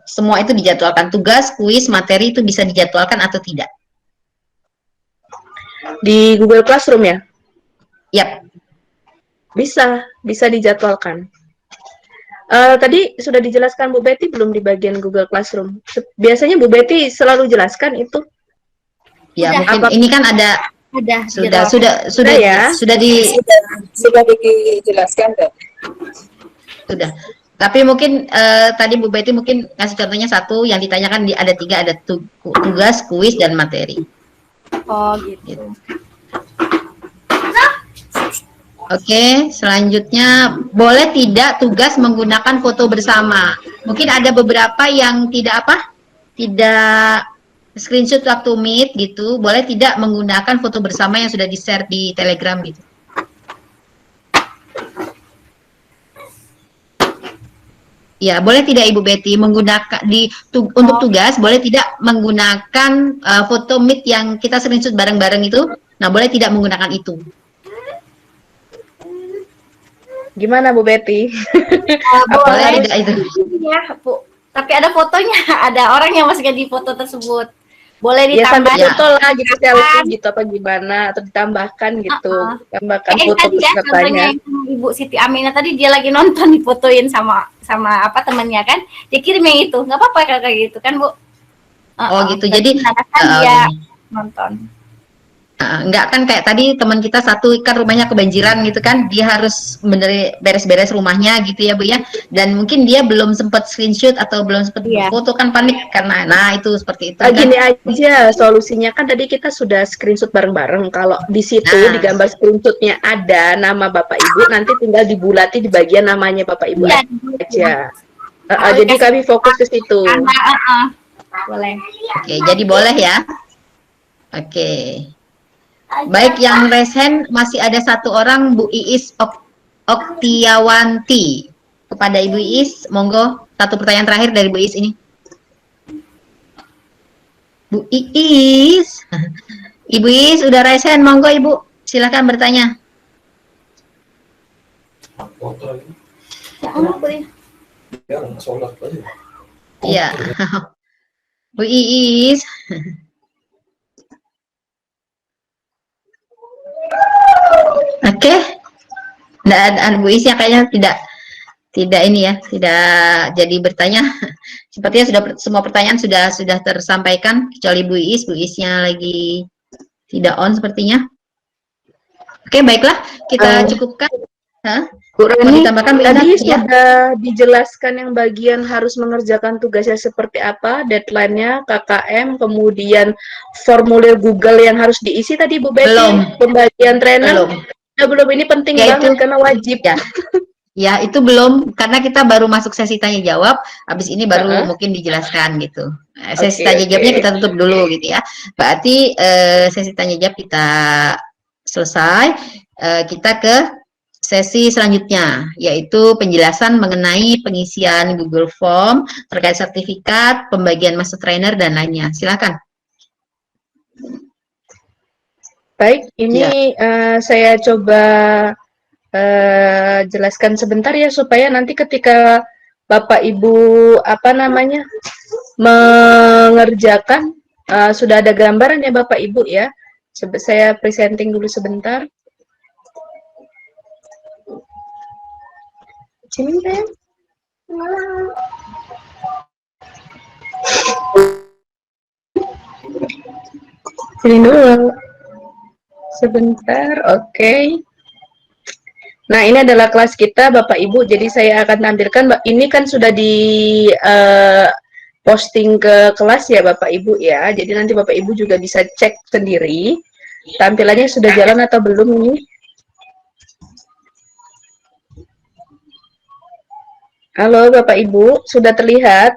Semua itu dijadwalkan, tugas, kuis, materi itu bisa dijadwalkan atau tidak? Di Google Classroom ya? Yap. Bisa dijadwalkan. Tadi sudah dijelaskan Bu Betty belum di bagian Google Classroom? Biasanya Bu Betty selalu jelaskan itu. Ya, mungkin ini kan ada sudah ya. Sudah dijelaskan deh. Sudah. Tapi mungkin tadi Bu Betty mungkin ngasih contohnya satu, yang ditanyakan ada 3, ada tugas, kuis, dan materi. Oh gitu. Oke, selanjutnya boleh tidak tugas menggunakan foto bersama? Mungkin ada beberapa yang tidak screenshot waktu meet gitu, boleh tidak menggunakan foto bersama yang sudah di-share di Telegram gitu? Ya, boleh tidak Ibu Betty menggunakan untuk tugas boleh tidak menggunakan foto Meet yang kita screenshot bareng-bareng itu? Nah, boleh tidak menggunakan itu? Gimana Bu Betty? Boleh tidak itu? Ya, Bu. Tapi ada fotonya, ada orang yang masukkan di foto tersebut. Boleh Ya sambil ditambah. foto lah gitu, selfie gitu apa gimana, atau ditambahkan gitu, tambahkan Kayak foto tadi ya, contohnya pesertanya. yang Ibu Siti Aminah tadi, dia lagi nonton, difotoin sama apa temannya kan, dia kirim yang itu, nggak apa-apa kayak gitu kan Bu. Oh gitu, jadi dia nonton. Enggak kan kayak tadi teman kita satu kan rumahnya kebanjiran gitu kan, dia harus beres-beres rumahnya gitu ya Bu ya, dan mungkin dia belum sempat screenshot atau belum sempat foto kan, panik karena itu seperti itu kan. Gini aja solusinya, kan tadi kita sudah screenshot bareng-bareng, kalau di situ di gambar screenshotnya ada nama Bapak Ibu, nanti tinggal dibulati di bagian namanya Bapak Ibu aja. Jadi kami fokus ke situ. Boleh. Oke, jadi boleh ya. Oke. Baik, yang raise hand masih ada satu orang, Bu Iis Oktiawanti. Kepada Ibu Iis, monggo satu pertanyaan terakhir dari Bu Iis ini. Bu Iis. Ibu Iis udah raise hand, monggo Ibu. Silakan bertanya. Iya. Bu Iis. Oke, dan Bu Is yang kayaknya tidak ini ya, tidak jadi bertanya. Sepertinya sudah semua pertanyaan sudah tersampaikan, kecuali Bu Isnya lagi tidak on sepertinya. Oke, baiklah, kita cukupkan. Bu Rani, tadi ya? sudah dijelaskan yang bagian harus mengerjakan tugasnya seperti apa, deadline-nya, KKM, kemudian formulir Google yang harus diisi tadi Bu Betty, pembagian trainer. Belum, ini penting ya, banget karena wajib ya. Ya, itu belum, karena kita baru masuk sesi tanya jawab, habis ini baru mungkin dijelaskan gitu. Sesi tanya jawabnya kita tutup dulu gitu ya. Berarti sesi tanya jawab kita selesai, kita ke sesi selanjutnya, yaitu penjelasan mengenai pengisian Google Form terkait sertifikat, pembagian master trainer, dan lainnya. Silakan. Baik, ini saya coba jelaskan sebentar ya, supaya nanti ketika Bapak Ibu mengerjakan sudah ada gambaran ya Bapak Ibu ya. Saya presenting dulu sebentar. Sini deh. Sini dulu. Sebentar, oke. Nah, ini adalah kelas kita, Bapak Ibu. Jadi saya akan tampilkan, ini kan sudah di posting ke kelas ya, Bapak Ibu ya. Jadi nanti Bapak Ibu juga bisa cek sendiri. Tampilannya sudah jalan atau belum ini? Halo, Bapak Ibu, sudah terlihat?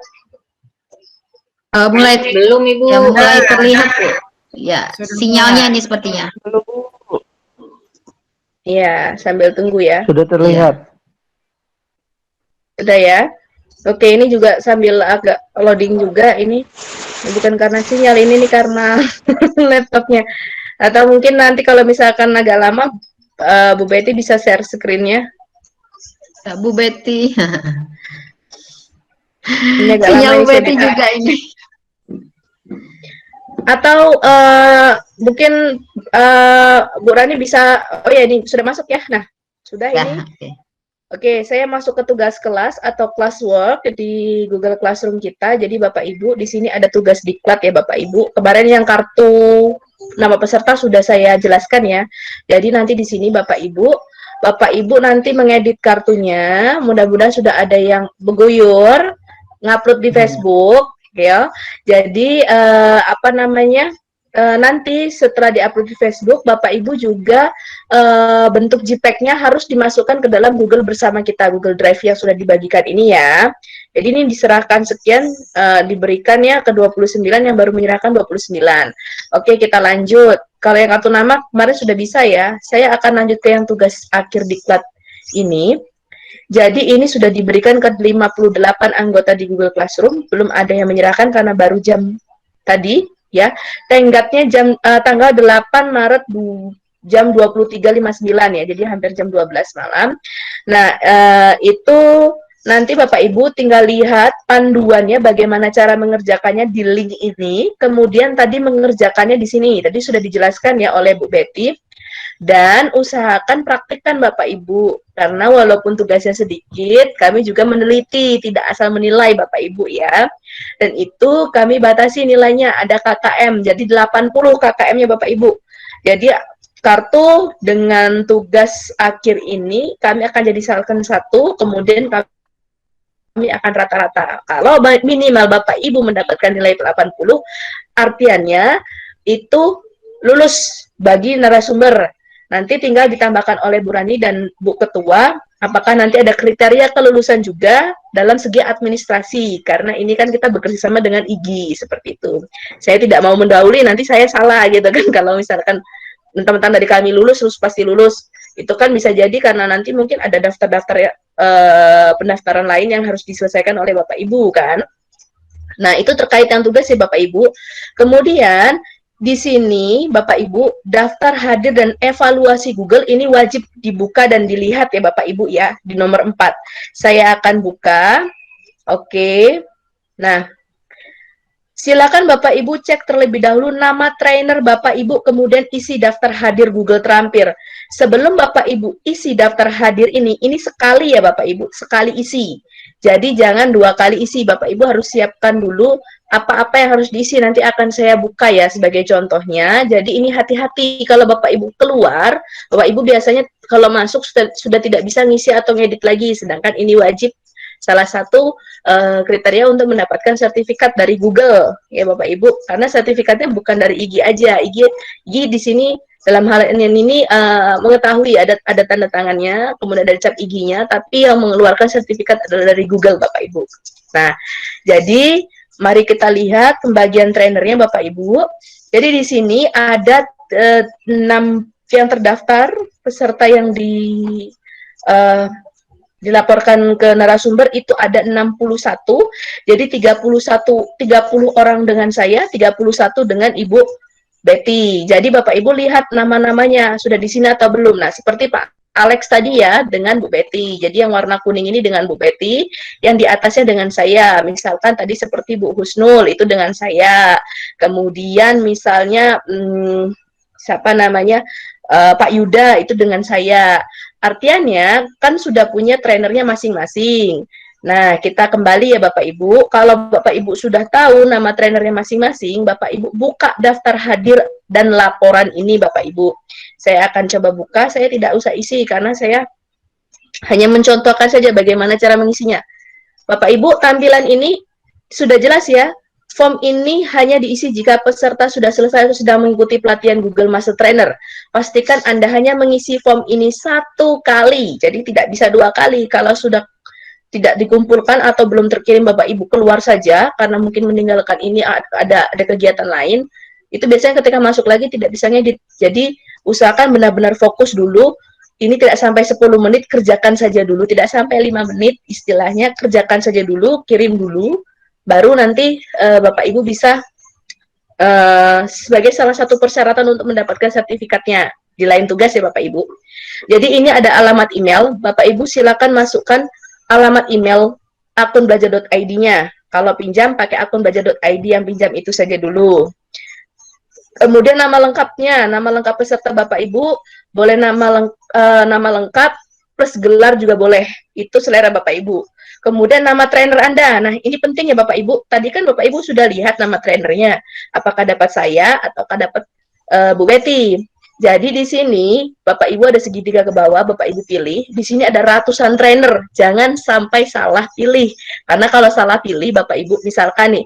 Mulai belum Ibu. Ya, mulai terlihat Bu. Ya, sinyalnya ini sepertinya. Iya, sambil tunggu ya. Sudah terlihat. Sudah ya. Oke, ini juga sambil agak loading juga ini. Bukan karena sinyal, ini nih karena laptopnya. Atau mungkin nanti kalau misalkan agak lama, Bu Betty bisa share screen-nya. Ya, Bu Betty. Ini agak sinyal lama Bu Betty juga ini. Atau mungkin Bu Rani bisa, oh ya ini sudah masuk ya. Nah, sudah ya, ini. Oke, saya masuk ke tugas kelas atau classwork di Google Classroom kita. Jadi Bapak Ibu, di sini ada tugas diklat ya Bapak Ibu. Kemarin yang kartu nama peserta sudah saya jelaskan ya. Jadi nanti di sini Bapak Ibu nanti mengedit kartunya. Mudah-mudahan sudah ada yang beguyur, ngupload di Facebook ya. Jadi nanti setelah diupload di Facebook, Bapak Ibu juga bentuk JPEG-nya harus dimasukkan ke dalam Google bersama kita, Google Drive yang sudah dibagikan ini ya. Jadi ini diserahkan sekian, diberikan ya ke 29 yang baru menyerahkan 29. Oke, kita lanjut. Kalau yang kartu nama kemarin sudah bisa ya. Saya akan lanjut ke yang tugas akhir diklat ini. Jadi ini sudah diberikan ke 58 anggota di Google Classroom, belum ada yang menyerahkan karena baru jam tadi ya. Tenggatnya tanggal 8 Maret jam 23.59 ya, jadi hampir jam 12 malam. Nah, itu nanti Bapak Ibu tinggal lihat panduannya bagaimana cara mengerjakannya di link ini, kemudian tadi mengerjakannya di sini. Tadi sudah dijelaskan ya oleh Bu Betty. Dan usahakan praktikkan Bapak Ibu, karena walaupun tugasnya sedikit, kami juga meneliti, tidak asal menilai Bapak Ibu ya. Dan itu kami batasi nilainya, ada KKM, jadi 80 KKM-nya Bapak Ibu. Jadi kartu dengan tugas akhir ini, kami akan jadikan satu, kemudian kami akan rata-rata. Kalau minimal Bapak Ibu mendapatkan nilai 80, artiannya itu lulus bagi narasumber. Nanti tinggal ditambahkan oleh Bu Rani dan Bu Ketua, apakah nanti ada kriteria kelulusan juga dalam segi administrasi, karena ini kan kita bekerja sama dengan IGI, seperti itu. Saya tidak mau mendahului, nanti saya salah gitu kan, kalau misalkan teman-teman dari kami lulus, pasti lulus. Itu kan bisa jadi karena nanti mungkin ada daftar-daftar pendaftaran lain yang harus diselesaikan oleh Bapak Ibu kan. Nah, itu terkait dengan tugas ya Bapak Ibu. Kemudian di sini Bapak Ibu, daftar hadir dan evaluasi Google ini wajib dibuka dan dilihat ya Bapak Ibu ya, di nomor 4. Saya akan buka. Oke. Nah, silakan Bapak Ibu cek terlebih dahulu nama trainer Bapak Ibu, kemudian isi daftar hadir Google Terampil. Sebelum Bapak Ibu isi daftar hadir ini sekali ya Bapak Ibu, sekali isi. Jadi jangan 2 kali isi, Bapak Ibu harus siapkan dulu apa-apa yang harus diisi, nanti akan saya buka ya sebagai contohnya. Jadi ini hati-hati kalau Bapak Ibu keluar, Bapak Ibu biasanya kalau masuk sudah tidak bisa ngisi atau ngedit lagi, sedangkan ini wajib salah satu kriteria untuk mendapatkan sertifikat dari Google ya Bapak Ibu, karena sertifikatnya bukan dari IGI aja. IGI di sini dalam hal ini mengetahui ada tanda tangannya, kemudian ada cap IGI-nya, tapi yang mengeluarkan sertifikat adalah dari Google Bapak Ibu. Nah, jadi mari kita lihat pembagian trainernya Bapak Ibu. Jadi di sini ada 6 yang terdaftar peserta yang dilaporkan ke narasumber itu ada 61. Jadi 30 orang dengan saya, 31 dengan Ibu Betty. Jadi Bapak Ibu lihat nama-namanya sudah di sini atau belum. Nah, seperti Pak Alex tadi ya dengan Bu Betty. Jadi yang warna kuning ini dengan Bu Betty, yang di atasnya dengan saya. Misalkan tadi seperti Bu Husnul itu dengan saya. Kemudian misalnya siapa namanya Pak Yuda itu dengan saya. Artinya kan sudah punya trainernya masing-masing. Nah, kita kembali ya Bapak Ibu. Kalau Bapak Ibu sudah tahu nama trainernya masing-masing, Bapak Ibu buka daftar hadir dan laporan ini Bapak Ibu. Saya akan coba buka, saya tidak usah isi karena saya hanya mencontohkan saja bagaimana cara mengisinya. Bapak Ibu, tampilan ini sudah jelas ya. Form ini hanya diisi jika peserta sudah selesai atau sedang mengikuti pelatihan Google Master Trainer. Pastikan Anda hanya mengisi form ini 1 kali, jadi tidak bisa 2 kali. Kalau sudah tidak dikumpulkan atau belum terkirim, Bapak Ibu keluar saja karena mungkin meninggalkan ini ada kegiatan lain. Itu biasanya ketika masuk lagi tidak bisa ngedit. Jadi usahakan benar-benar fokus dulu. Ini tidak sampai 10 menit, kerjakan saja dulu. Tidak sampai 5 menit istilahnya, kerjakan saja dulu, kirim dulu. Baru nanti Bapak Ibu bisa sebagai salah satu persyaratan untuk mendapatkan sertifikatnya di lain tugas ya Bapak Ibu. Jadi ini ada alamat email, Bapak Ibu silakan masukkan alamat email akun belajar.id-nya. Kalau pinjam pakai akun belajar.id yang pinjam itu saja dulu. Kemudian nama lengkapnya, nama lengkap peserta Bapak Ibu, boleh nama lengkap plus gelar juga boleh, itu selera Bapak Ibu. Kemudian nama trainer Anda. Nah, ini penting ya Bapak Ibu. Tadi kan Bapak Ibu sudah lihat nama trainernya. Apakah dapat saya ataukah dapat Bu Betty. Jadi di sini Bapak Ibu ada segitiga ke bawah, Bapak Ibu pilih. Di sini ada ratusan trainer. Jangan sampai salah pilih. Karena kalau salah pilih Bapak Ibu misalkan nih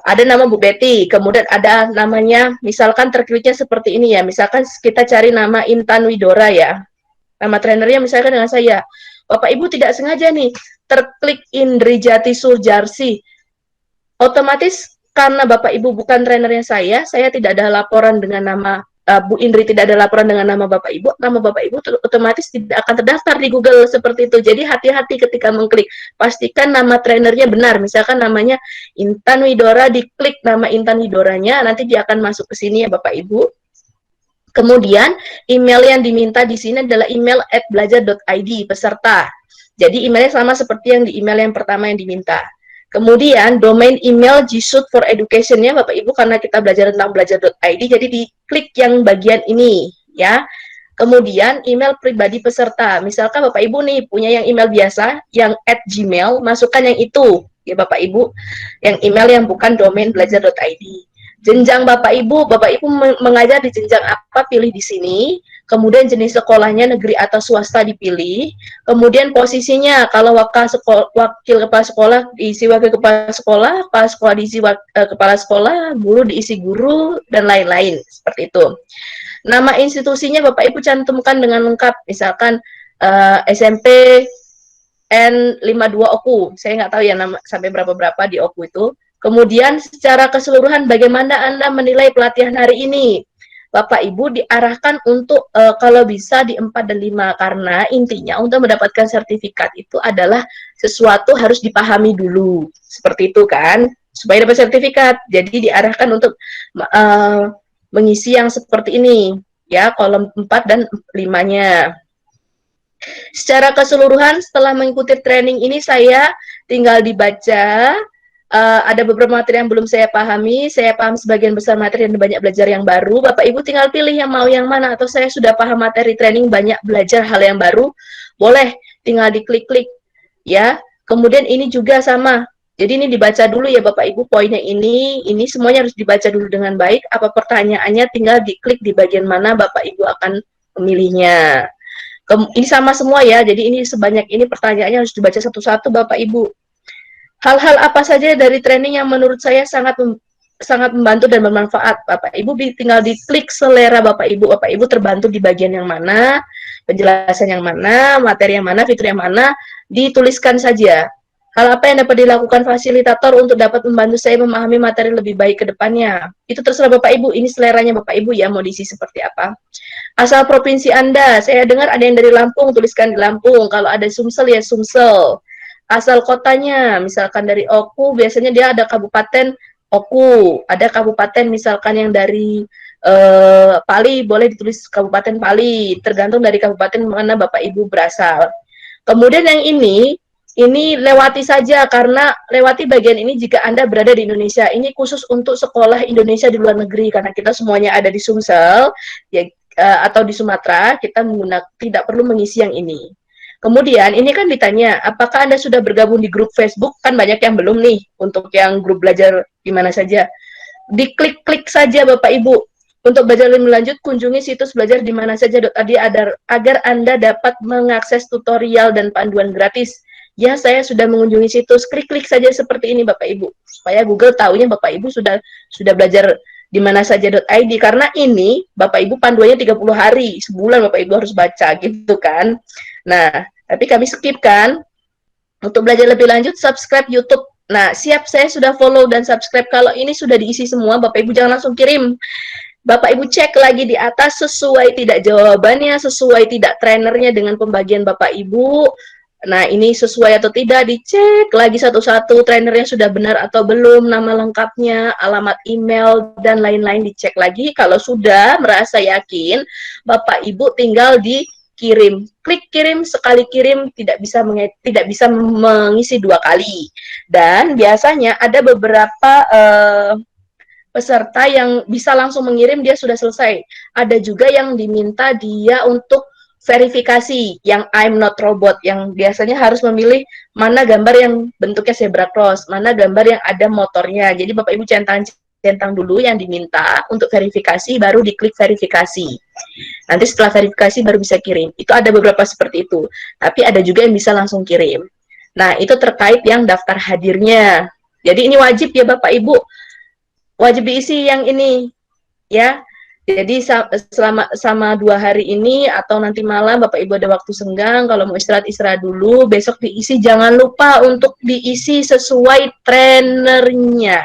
ada nama Bu Betty, kemudian ada namanya misalkan terkliknya seperti ini ya. Misalkan kita cari nama Intan Widora ya. Nama trainernya misalkan dengan saya. Bapak Ibu tidak sengaja nih terklik Indrijati Surjarsi. Otomatis karena Bapak Ibu bukan trainernya saya tidak ada laporan dengan nama Bu Indri tidak ada laporan dengan nama Bapak Ibu otomatis tidak akan terdaftar di Google seperti itu. Jadi hati-hati ketika mengklik. Pastikan nama trainernya benar. Misalkan namanya Intan Widora, diklik nama Intan Widoranya, nanti dia akan masuk ke sini ya Bapak Ibu. Kemudian email yang diminta di sini adalah email @belajar.id peserta. Jadi emailnya sama seperti yang di email yang pertama yang diminta. Kemudian domain email G Suite for Education-nya Bapak Ibu, karena kita belajar tentang belajar.id, jadi diklik yang bagian ini ya. Kemudian email pribadi peserta. Misalkan Bapak Ibu nih punya yang email biasa yang @gmail, masukkan yang itu ya Bapak Ibu. Yang email yang bukan domain belajar.id. Jenjang Bapak Ibu mengajar di jenjang apa, pilih di sini. Kemudian jenis sekolahnya negeri atau swasta dipilih. Kemudian posisinya, kalau wakil kepala sekolah diisi wakil kepala sekolah diisi kepala sekolah, guru diisi guru, dan lain-lain. Seperti itu. Nama institusinya Bapak Ibu cantumkan dengan lengkap. Misalkan SMP N52 OKU. Saya nggak tahu ya nama sampai berapa di OKU itu. Kemudian secara keseluruhan bagaimana Anda menilai pelatihan hari ini? Bapak Ibu diarahkan untuk kalau bisa di 4 dan 5, karena intinya untuk mendapatkan sertifikat itu adalah sesuatu harus dipahami dulu. Seperti itu kan, supaya dapat sertifikat. Jadi diarahkan untuk mengisi yang seperti ini, ya, kolom 4 dan 5-nya. Secara keseluruhan setelah mengikuti training ini saya tinggal dibaca. Ada beberapa materi yang belum saya pahami, saya paham sebagian besar materi dan banyak belajar yang baru. Bapak Ibu tinggal pilih yang mau yang mana, atau saya sudah paham materi training, banyak belajar hal yang baru, boleh tinggal diklik-klik ya. Kemudian ini juga sama, jadi ini dibaca dulu ya Bapak Ibu, poinnya ini semuanya harus dibaca dulu dengan baik. Apa pertanyaannya, tinggal diklik di bagian mana Bapak Ibu akan memilihnya. Ini sama semua ya, jadi ini sebanyak ini pertanyaannya harus dibaca satu-satu Bapak Ibu. Hal-hal apa saja dari training yang menurut saya sangat membantu dan bermanfaat, Bapak Ibu tinggal diklik selera Bapak Ibu terbantu di bagian yang mana, penjelasan yang mana, materi yang mana, fitur yang mana, dituliskan saja. Hal apa yang dapat dilakukan fasilitator untuk dapat membantu saya memahami materi lebih baik ke depannya. Itu terserah Bapak Ibu, ini seleranya Bapak Ibu ya, mau diisi seperti apa. Asal provinsi Anda, saya dengar ada yang dari Lampung, tuliskan di Lampung. Kalau ada Sumsel ya Sumsel. Asal kotanya, misalkan dari Oku, biasanya dia ada kabupaten Oku, ada kabupaten misalkan yang dari Pali, boleh ditulis Kabupaten Pali, tergantung dari kabupaten mana Bapak Ibu berasal. Kemudian yang ini lewati saja, karena lewati bagian ini jika Anda berada di Indonesia. Ini khusus untuk sekolah Indonesia di luar negeri, karena kita semuanya ada di Sumsel ya, atau di Sumatera, kita tidak perlu mengisi yang ini. Kemudian ini kan ditanya, apakah Anda sudah bergabung di grup Facebook? Kan banyak yang belum nih, untuk yang grup belajar di mana saja. Diklik-klik saja Bapak Ibu. Untuk belajar lebih lanjut, kunjungi situs belajar di mana saja.id agar Anda dapat mengakses tutorial dan panduan gratis. Ya, saya sudah mengunjungi situs, klik-klik saja seperti ini Bapak Ibu. Supaya Google tahunya Bapak Ibu sudah belajar di mana saja.id, karena ini Bapak Ibu panduannya 30 hari, sebulan Bapak Ibu harus baca gitu kan. Nah, tapi kami skip kan. Untuk belajar lebih lanjut, subscribe YouTube. Nah, siap, saya sudah follow dan subscribe. Kalau ini sudah diisi semua, Bapak Ibu jangan langsung kirim. Bapak Ibu cek lagi di atas, sesuai tidak jawabannya, sesuai tidak trainernya dengan pembagian Bapak Ibu. Nah, ini sesuai atau tidak, dicek lagi satu-satu, trainernya sudah benar atau belum, nama lengkapnya, alamat email, dan lain-lain dicek lagi. Kalau sudah merasa yakin, Bapak Ibu tinggal kirim, klik kirim, sekali kirim, tidak bisa mengisi 2 kali. Dan biasanya ada beberapa peserta yang bisa langsung mengirim, dia sudah selesai. Ada juga yang diminta dia untuk verifikasi, yang I'm not robot, yang biasanya harus memilih mana gambar yang bentuknya zebra cross, mana gambar yang ada motornya. Jadi Bapak Ibu centang dulu yang diminta untuk verifikasi, baru diklik verifikasi. Nanti setelah verifikasi baru bisa kirim. Itu ada beberapa seperti itu. Tapi ada juga yang bisa langsung kirim. Nah, itu terkait yang daftar hadirnya. Jadi ini wajib ya Bapak Ibu. Wajib diisi yang ini. Ya. Jadi selama 2 hari ini atau nanti malam Bapak Ibu ada waktu senggang, kalau mau istirahat dulu, besok diisi. Jangan lupa untuk diisi sesuai trainernya.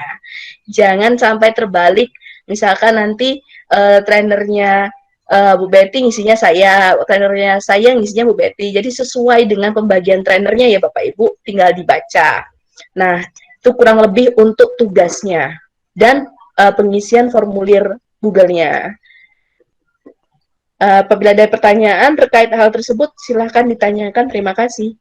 Jangan sampai terbalik. Misalkan nanti trainernya Bu Betty ngisinya saya, trainernya saya ngisinya Bu Betty. Jadi sesuai dengan pembagian trainernya ya Bapak Ibu, tinggal dibaca. Nah, itu kurang lebih untuk tugasnya dan pengisian formulir Google-nya. Apabila ada pertanyaan terkait hal tersebut, silahkan ditanyakan. Terima kasih.